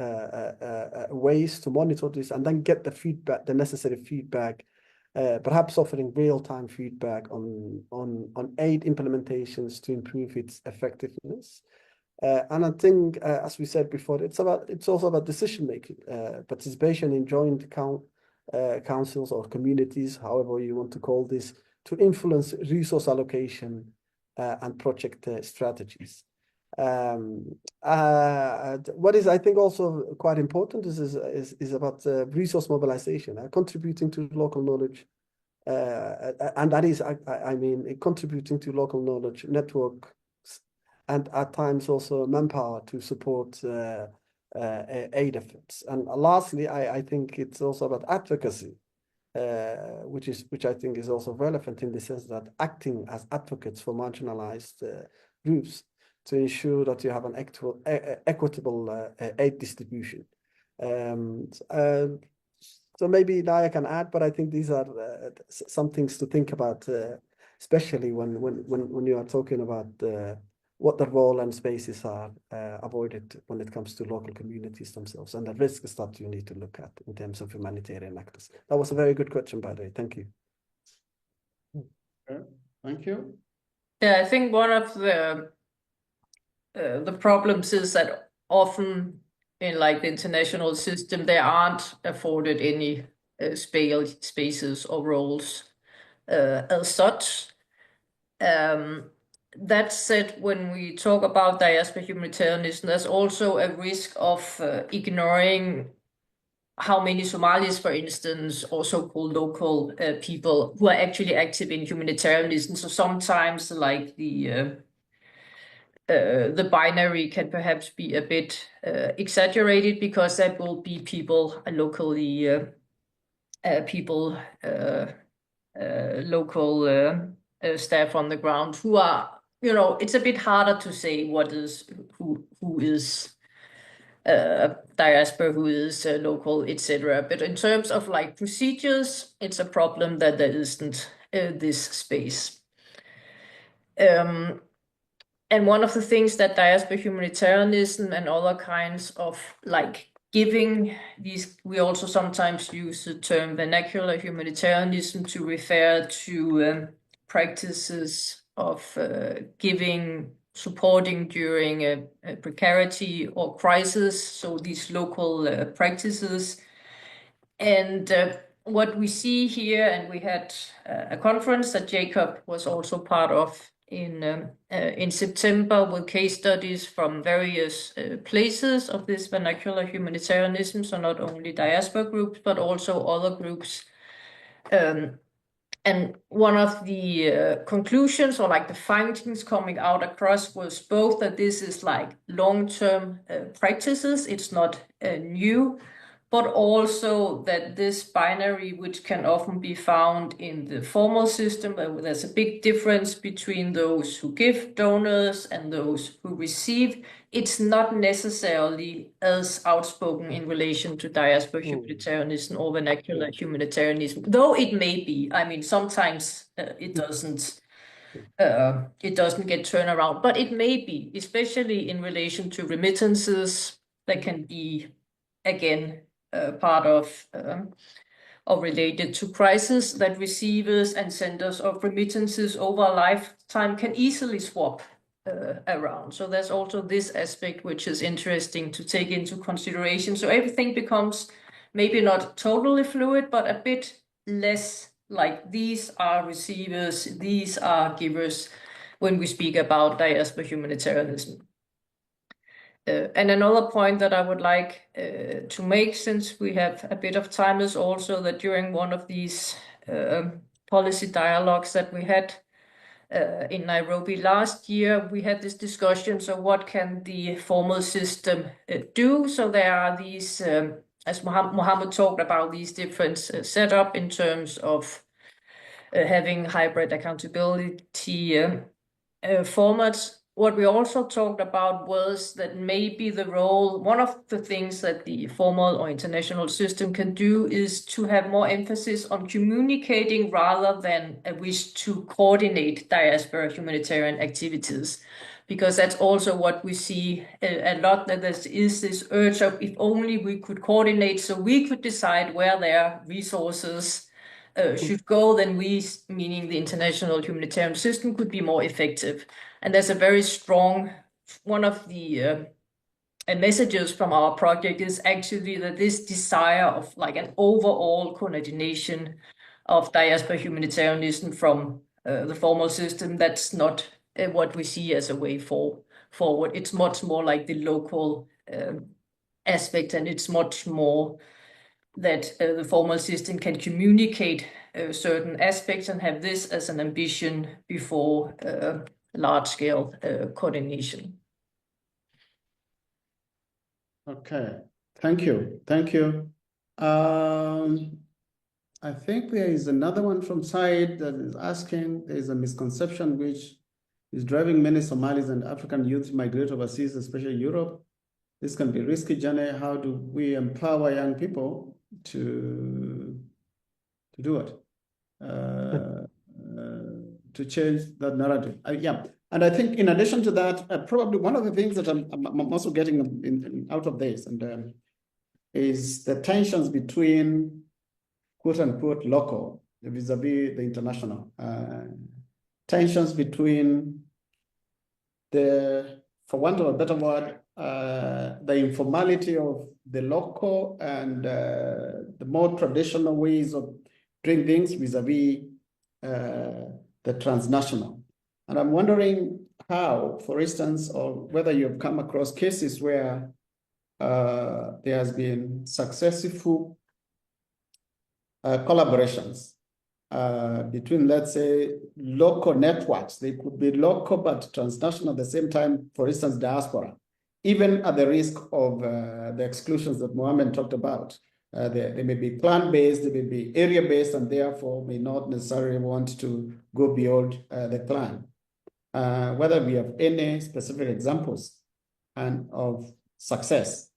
ways to monitor this and then get the feedback, the necessary feedback, perhaps offering real-time feedback on aid implementations to improve its effectiveness. And I think, as we said before, it's also about decision-making, participation in joint councils or communities, however you want to call this, to influence resource allocation and project strategies. What is, I think, also quite important is about resource mobilization, contributing to local knowledge, and that is, I mean, contributing to local knowledge networks, and at times also manpower to support aid efforts. And lastly, I think it's also about advocacy. Which I think is also relevant in the sense that acting as advocates for marginalized groups to ensure that you have an equitable aid distribution. So maybe Nauja can add, but I think these are some things to think about, especially when you are talking about what the role and spaces are avoided when it comes to local communities themselves and the risks that you need to look at in terms of humanitarian actors. That was a very good question, by the way. Thank you. Okay. Thank you. Yeah, I think one of the problems is that often in like the international system, they aren't afforded any spaces or roles as such. That said, when we talk about diaspora humanitarianism, there's also a risk of ignoring how many Somalis, for instance, or so-called local people who are actually active in humanitarianism. So sometimes, like the binary can perhaps be a bit exaggerated, because there will be people locally, local staff on the ground who are, you know, it's a bit harder to say what is who is diaspora, who is local, etc. But in terms of like procedures, it's a problem that there isn't this space. And one of the things that diaspora humanitarianism and other kinds of like giving these, we also sometimes use the term vernacular humanitarianism to refer to practices of giving, supporting during a precarity or crisis. So these local practices. And what we see here, and we had a conference that Jacob was also part of in September with case studies from various places of this vernacular humanitarianism, so not only diaspora groups, but also other groups. And one of the conclusions or like the findings coming out across was both that this is like long-term practices, it's not new, but also that this binary, which can often be found in the formal system, there's a big difference between those who give, donors, and those who receive. It's not necessarily as outspoken in relation to diaspora humanitarianism or vernacular humanitarianism, though it may be. I mean, sometimes it doesn't get turned around, but it may be, especially in relation to remittances that can be, again, part of or related to crisis, that receivers and senders of remittances over a lifetime can easily swap around. So there's also this aspect which is interesting to take into consideration. So everything becomes maybe not totally fluid, but a bit less like these are receivers, these are givers when we speak about diaspora humanitarianism. And another point that I would like to make, since we have a bit of time, is also that during one of these policy dialogues that we had in Nairobi last year, we had this discussion, so what can the formal system do? So there are these, as Mohamed talked about, these different setup in terms of having hybrid accountability formats. What we also talked about was that maybe the role, one of the things that the formal or international system can do is to have more emphasis on communicating rather than a wish to coordinate diaspora humanitarian activities. Because that's also what we see a lot, that there is this urge of, if only we could coordinate so we could decide where their resources should go, then we, meaning the international humanitarian system, could be more effective. And there's a very strong, one of the messages from our project is actually that this desire of like an overall coordination of diaspora humanitarianism from the formal system, that's not what we see as a way forward. It's much more like the local aspect, and it's much more that the formal system can communicate certain aspects and have this as an ambition before large-scale coordination. Okay, thank you. Thank you. I think there is another one from Said that is asking, there is a misconception which is driving many Somalis and African youth to migrate overseas, especially Europe. This can be a risky journey. How do we empower young people to do it? To change that narrative. Yeah. And I think in addition to that, probably one of the things that I'm also getting out of this is the tensions between quote unquote local vis-a-vis the international. Tensions between for want of a better word, the informality of the local and the more traditional ways of doing things vis-a-vis the transnational. And I'm wondering how, for instance, or whether you've come across cases where there has been successful collaborations between, let's say, local networks. They could be local but transnational at the same time, for instance, diaspora, even at the risk of the exclusions that Mohamed talked about. They may be clan-based, they may be area-based, and therefore may not necessarily want to go beyond the clan. Whether we have any specific examples of successful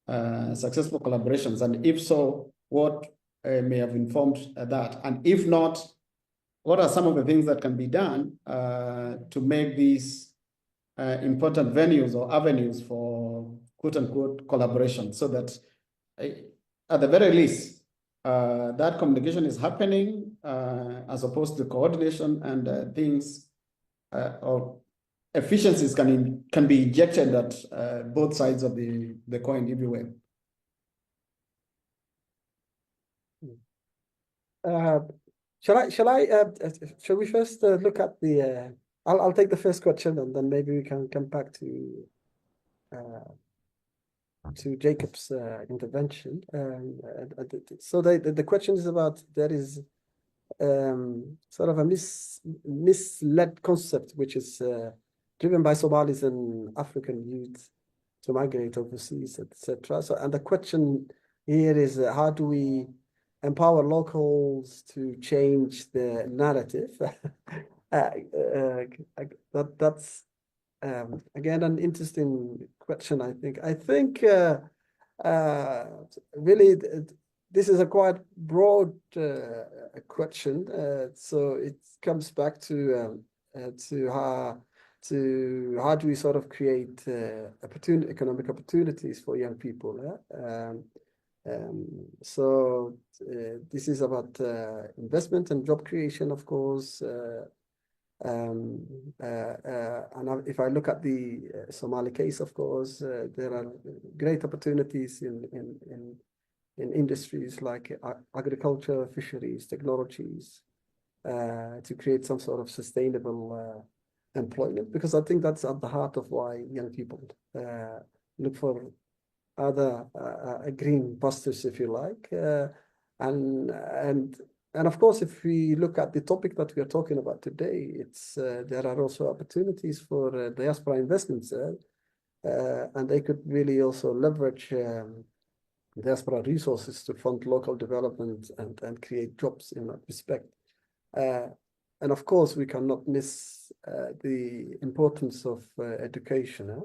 collaborations, and if so, what may have informed that, and if not, what are some of the things that can be done to make these important venues or avenues for quote-unquote collaboration, so that at the very least, that communication is happening as opposed to coordination, and things or efficiencies can be injected at both sides of the coin, if you will. Shall we first look at the? I'll take the first question, and then maybe we can come back to Jacob's intervention. So the question is about, there is sort of a misled concept which is driven by Somalis and African youth to migrate overseas, etc. So, and the question here is how do we empower locals to change the narrative? That's again an interesting question. I think really this is a quite broad question. So it comes back to how do we sort of create economic opportunities for young people. So this is about investment and job creation, of course. And if I look at the Somali case, of course, there are great opportunities in industries like agriculture, fisheries, technologies, to create some sort of sustainable employment, because I think that's at the heart of why young people look for other green pastures, if you like, and of course, if we look at the topic that we are talking about today, it's there are also opportunities for diaspora investments, and they could really also leverage diaspora resources to fund local development and create jobs in that respect. And of course, we cannot miss the importance of education.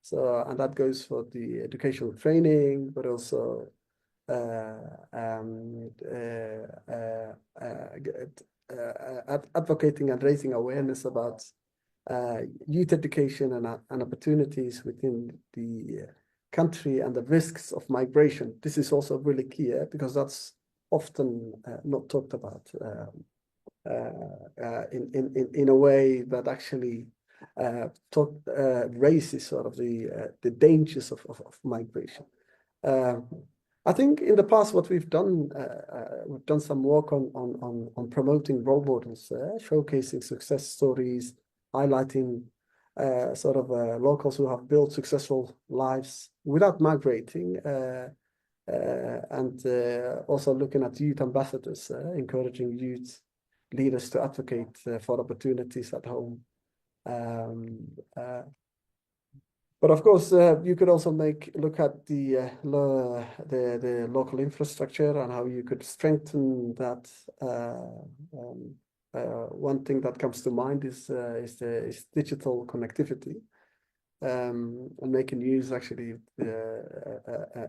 So, and that goes for the educational training, but also advocating and raising awareness about youth education and opportunities within the country and the risks of migration. This is also really key, because that's often not talked about in a way that actually raises sort of the dangers of migration. I think in the past, what we've done some work on promoting role models, showcasing success stories, highlighting sort of locals who have built successful lives without migrating, and also looking at youth ambassadors, encouraging youth leaders to advocate for opportunities at home. But of course, you could also look at the local infrastructure and how you could strengthen that. One thing that comes to mind is digital connectivity, and making use actually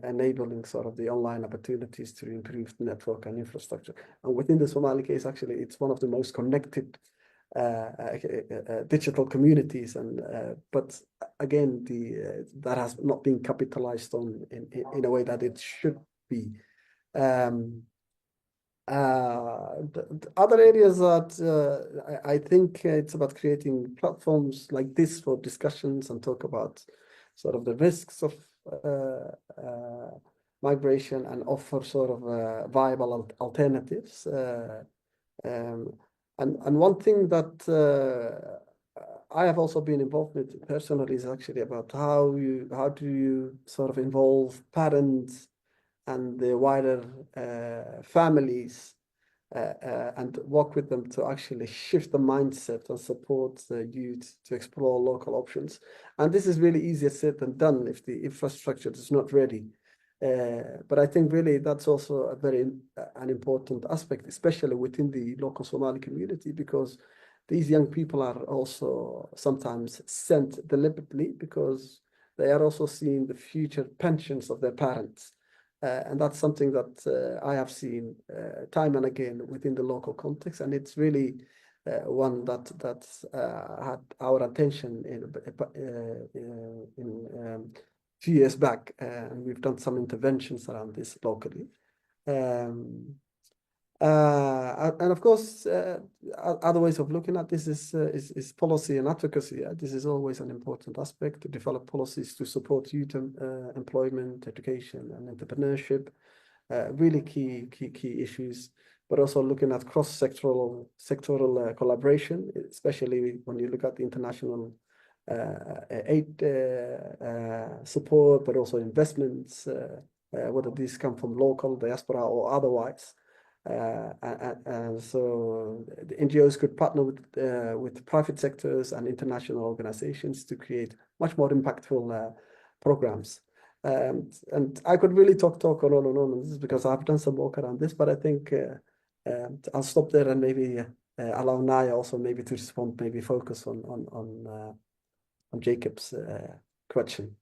enabling sort of the online opportunities to improve the network and infrastructure. And within the Somali case, actually, it's one of the most connected digital communities, and but again, that has not been capitalized on in a way that it should be. The other areas that I think it's about creating platforms like this for discussions and talk about sort of the risks of migration and offer sort of viable alternatives. And one thing that I have also been involved with personally is actually about how do you sort of involve parents and the wider families and work with them to actually shift the mindset and support the youth to explore local options. And this is really easier said than done if the infrastructure is not ready. But I think really that's also a an important aspect, especially within the local Somali community, because these young people are also sometimes sent deliberately because they are also seeing the future pensions of their parents. And that's something that I have seen time and again within the local context, and it's really one that had our attention in few years back, and we've done some interventions around this locally. And of course, other ways of looking at this is policy and advocacy. This is always an important aspect, to develop policies to support youth employment, education, and entrepreneurship. Really key issues, but also looking at cross-sectoral collaboration, especially when you look at the international aid support, but also investments, whether these come from local, diaspora, or otherwise. And so the NGOs could partner with private sectors and international organizations to create much more impactful programs. And I could really talk on and on. And this is because I've done some work around this, but I think I'll stop there and maybe allow Nauja also maybe to respond, maybe focus on Jacob's question.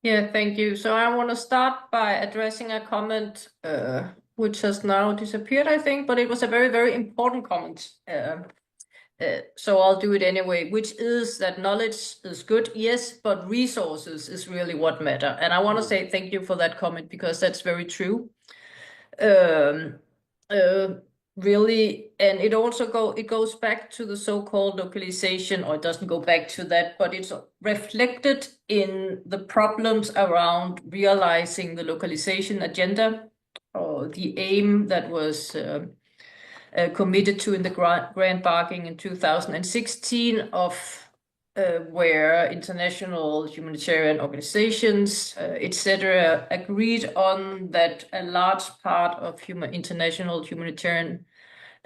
Yeah, thank you. So I want to start by addressing a comment which has now disappeared, I think, but it was a very, very important comment. So I'll do it anyway, which is that knowledge is good, yes, but resources is really what matter. And I want to say thank you for that comment, because that's very true. Really, and it also goes back to the so-called localization, or it doesn't go back to that, but it's reflected in the problems around realizing the localization agenda, or the aim that was committed to in the grand bargain in 2016 of where international humanitarian organizations, etc., agreed on that a large part of international humanitarian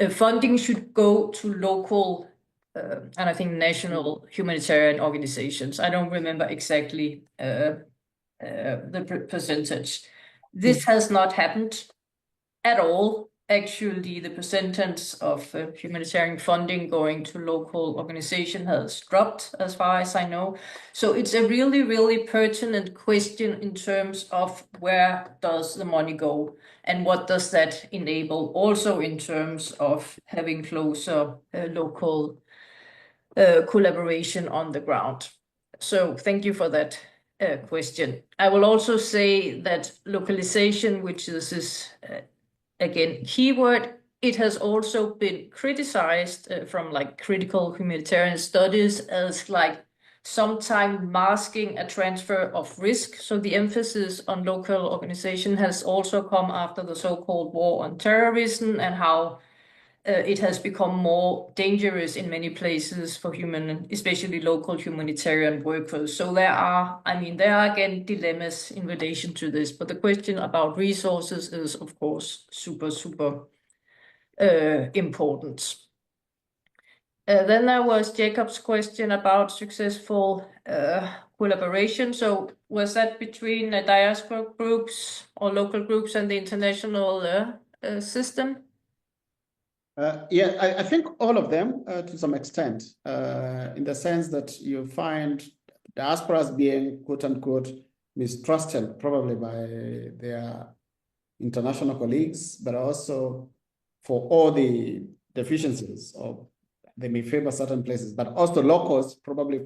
funding should go to local and I think national humanitarian organizations. I don't remember exactly the percentage. This has not happened at all. Actually, the percentage of humanitarian funding going to local organization has dropped, as far as I know. So it's a really, really pertinent question in terms of where does the money go and what does that enable, also in terms of having closer local collaboration on the ground. So thank you for that question. I will also say that localization, which is this again, keyword, it has also been criticized from like critical humanitarian studies as like sometimes masking a transfer of risk. So the emphasis on local organization has also come after the so-called war on terrorism, and how it has become more dangerous in many places for especially local humanitarian workers. So there are again dilemmas in relation to this, but the question about resources is of course super, super important. Then there was Jacob's question about successful collaboration. So was that between diaspora groups or local groups and the international system? Yeah, I think all of them to some extent, in the sense that you find diasporas being quote unquote mistrusted probably by their international colleagues, but also for all the deficiencies, or they may favor certain places, but also locals probably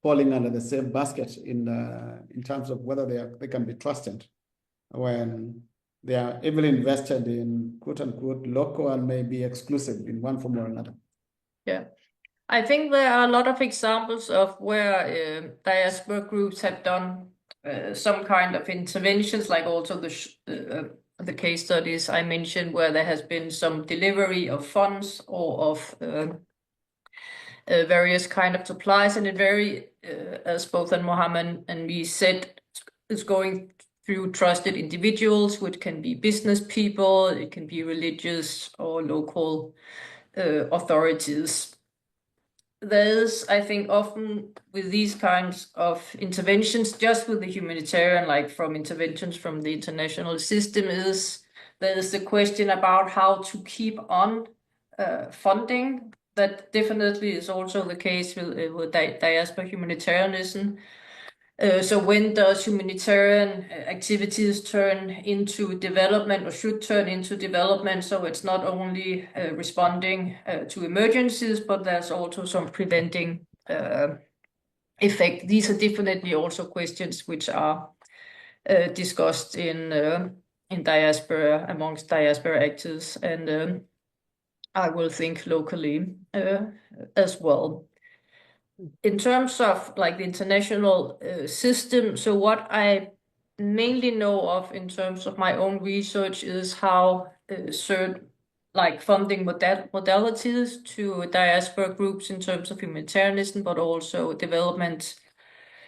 falling under the same basket in terms of whether they can be trusted when they are heavily invested in quote unquote local and maybe exclusive in one form or another. Yeah, I think there are a lot of examples of where diaspora groups have done some kind of interventions, like also the case studies I mentioned, where there has been some delivery of funds or of various kind of supplies, and it as both Mohamed and me said, is going through trusted individuals, which can be business people, it can be religious or local authorities. There's, I think, often with these kinds of interventions, just with the humanitarian, like from interventions from the international system, there's the question about how to keep on funding. That definitely is also the case with diaspora humanitarianism. So when does humanitarian activities turn into development, or should turn into development? So it's not only responding to emergencies, but there's also some preventing effect. These are definitely also questions which are discussed in diaspora, amongst diaspora actors, and I will think locally as well. In terms of like the international system, so what I mainly know of in terms of my own research is how certain like funding modalities to diaspora groups in terms of humanitarianism, but also development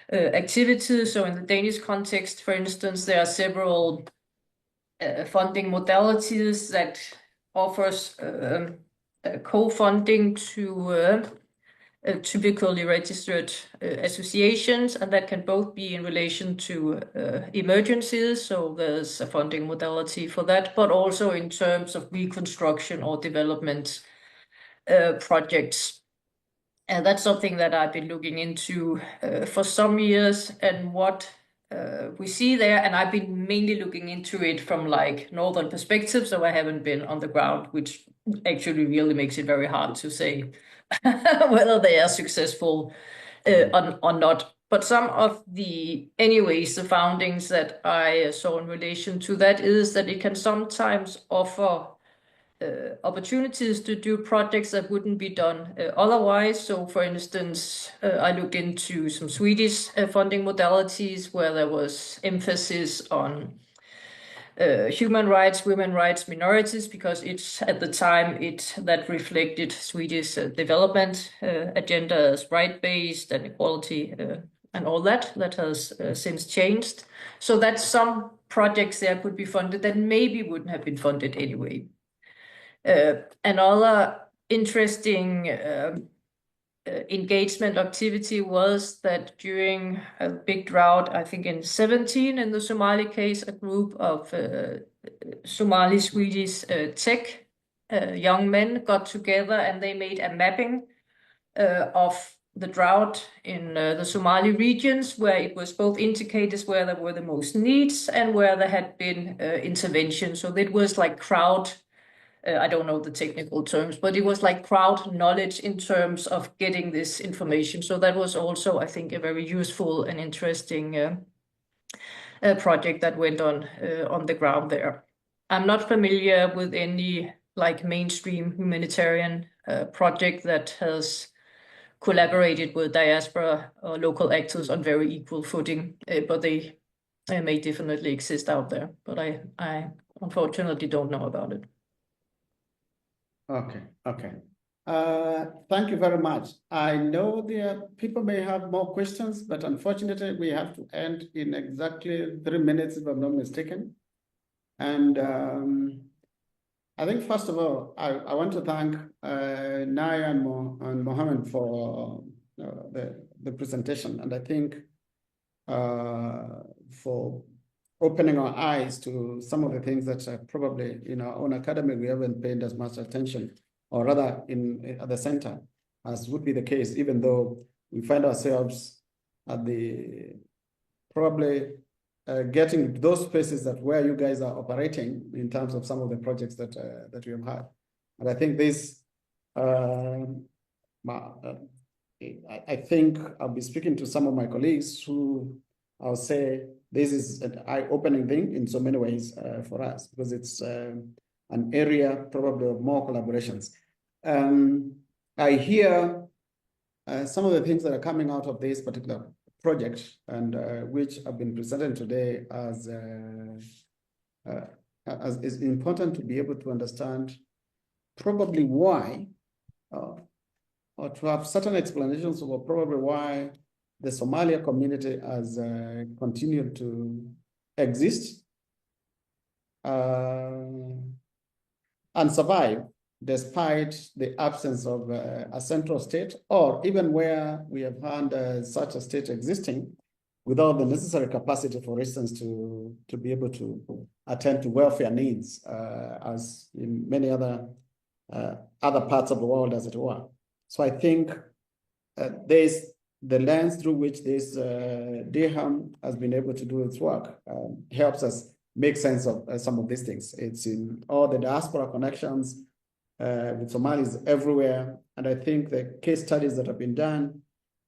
activities. So in the Danish context, for instance, there are several funding modalities that offers co-funding to typically registered associations, and that can both be in relation to emergencies, so there's a funding modality for that, but also in terms of reconstruction or development projects. And that's something that I've been looking into for some years, and what we see there, and I've been mainly looking into it from like northern perspective, so I haven't been on the ground, which actually really makes it very hard to say whether they are successful or not. But some of the, anyways, the foundings that I saw in relation to that is that it can sometimes offer opportunities to do projects that wouldn't be done otherwise. So for instance, I looked into some Swedish funding modalities where there was emphasis on human rights, women's rights, minorities, because it's at the time that reflected Swedish development agenda as right-based and equality and all that has since changed. So that some projects there could be funded that maybe wouldn't have been funded anyway. Another interesting engagement activity was that during a big drought, I think in 2017, in the Somali case, a group of Somali Swedish tech young men got together and they made a mapping of the drought in the Somali regions, where it was both indicators where there were the most needs and where there had been intervention. So it was like crowd, I don't know the technical terms, but it was like crowd knowledge in terms of getting this information. So that was also, I think, a very useful and interesting project that went on the ground there. I'm not familiar with any like mainstream humanitarian project that has collaborated with Diaspora or local actors on very equal footing, but they may definitely exist out there. But I unfortunately don't know about it. Okay. Thank you very much. I know people may have more questions, but unfortunately we have to end in exactly 3 minutes, if I'm not mistaken. And I think first of all, I want to thank Nauja and Mohamed for the presentation, and I think for opening our eyes to some of the things that probably in our own academy we haven't paid as much attention, or rather at the center, as would be the case, even though we find ourselves at the probably getting to those spaces that where you guys are operating in terms of some of the projects that we have had. And I think this, I think I'll be speaking to some of my colleagues who I'll say this is an eye-opening thing in so many ways for us, because it's an area probably of more collaborations. I hear some of the things that are coming out of this particular project, and which have been presented today as is important to be able to understand probably why, or to have certain explanations of probably why the Somalia community has continued to exist and survive despite the absence of a central state, or even where we have had such a state existing without the necessary capacity, for instance, to be able to attend to welfare needs as in many other parts of the world, as it were. So I think there's the lens through which this DHAM has been able to do its work helps us make sense of some of these things. It's in all the diaspora connections with Somalis everywhere. And I think the case studies that have been done,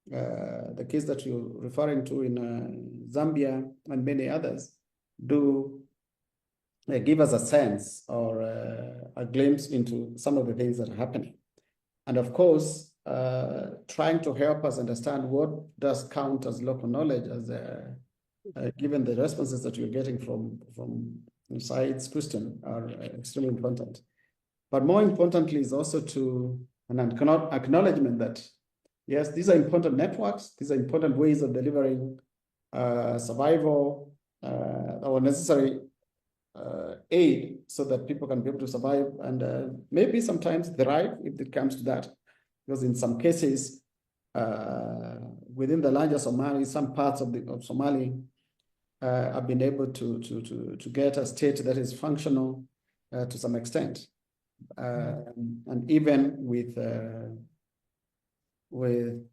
the case that you're referring to in Zambia and many others, do give us a sense or a glimpse into some of the things that are happening. And of course, trying to help us understand what does count as local knowledge, as given the responses that you're getting from Said's question are extremely important. But more importantly is also an acknowledgement that, yes, these are important networks, these are important ways of delivering survival or necessary aid so that people can be able to survive and maybe sometimes thrive if it comes to that. Because in some cases, within the larger Somali, some parts of Somali have been able to get a state that is functional to some extent, and even with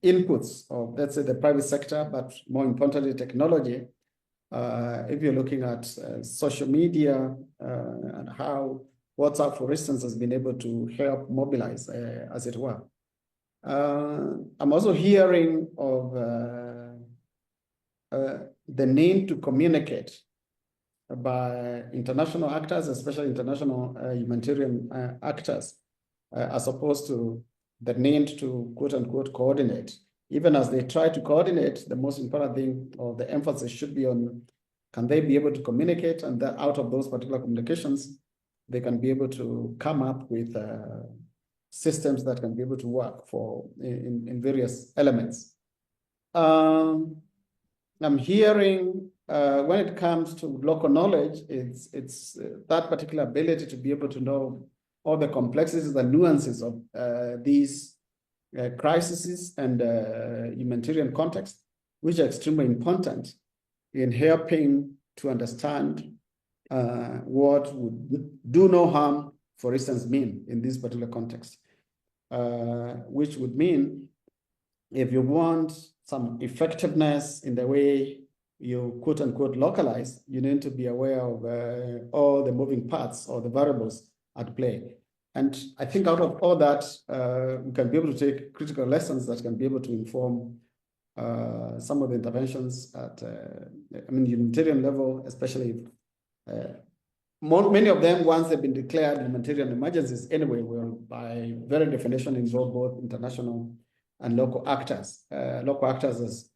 inputs of, let's say, the private sector, but more importantly, technology. If you're looking at social media and how WhatsApp, for instance, has been able to help mobilize, as it were. I'm also hearing of the need to communicate by international actors, especially international humanitarian actors, as opposed to the need to quote unquote coordinate. Even as they try to coordinate, the most important thing or the emphasis should be on, can they be able to communicate, and that out of those particular communications, they can be able to come up with systems that can be able to work for in various elements. I'm hearing when it comes to local knowledge, it's that particular ability to be able to know all the complexities and nuances of these crises and humanitarian context, which are extremely important in helping to understand what would do no harm, for instance, mean in this particular context, which would mean if you want some effectiveness in the way you quote unquote localize, you need to be aware of all the moving parts or the variables at play. And I think out of all that, we can be able to take critical lessons that can be able to inform some of the interventions at, humanitarian level, especially many of them, once they've been declared humanitarian emergencies anyway, will by very definition involve both international and local actors. Local actors as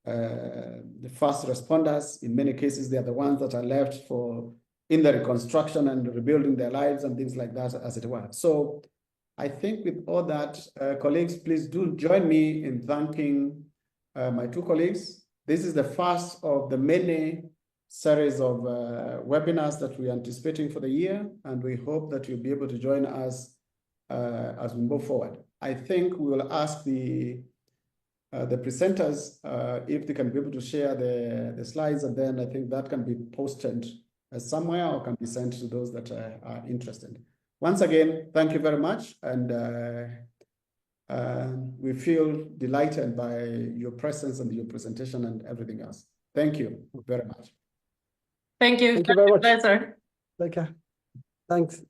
the first responders. In many cases, they are the ones that are left in the reconstruction and rebuilding their lives and things like that, as it were. So I think with all that, colleagues, please do join me in thanking my two colleagues. This is the first of the many series of webinars that we are anticipating for the year, and we hope that you'll be able to join us as we move forward. I think we will ask the presenters if they can be able to share the slides, and then I think that can be posted somewhere or can be sent to those that are interested. Once again, thank you very much, and we feel delighted by your presence and your presentation and everything else. Thank you very much. Thank you. Thank you very much. Pleasure. Take care. Thanks.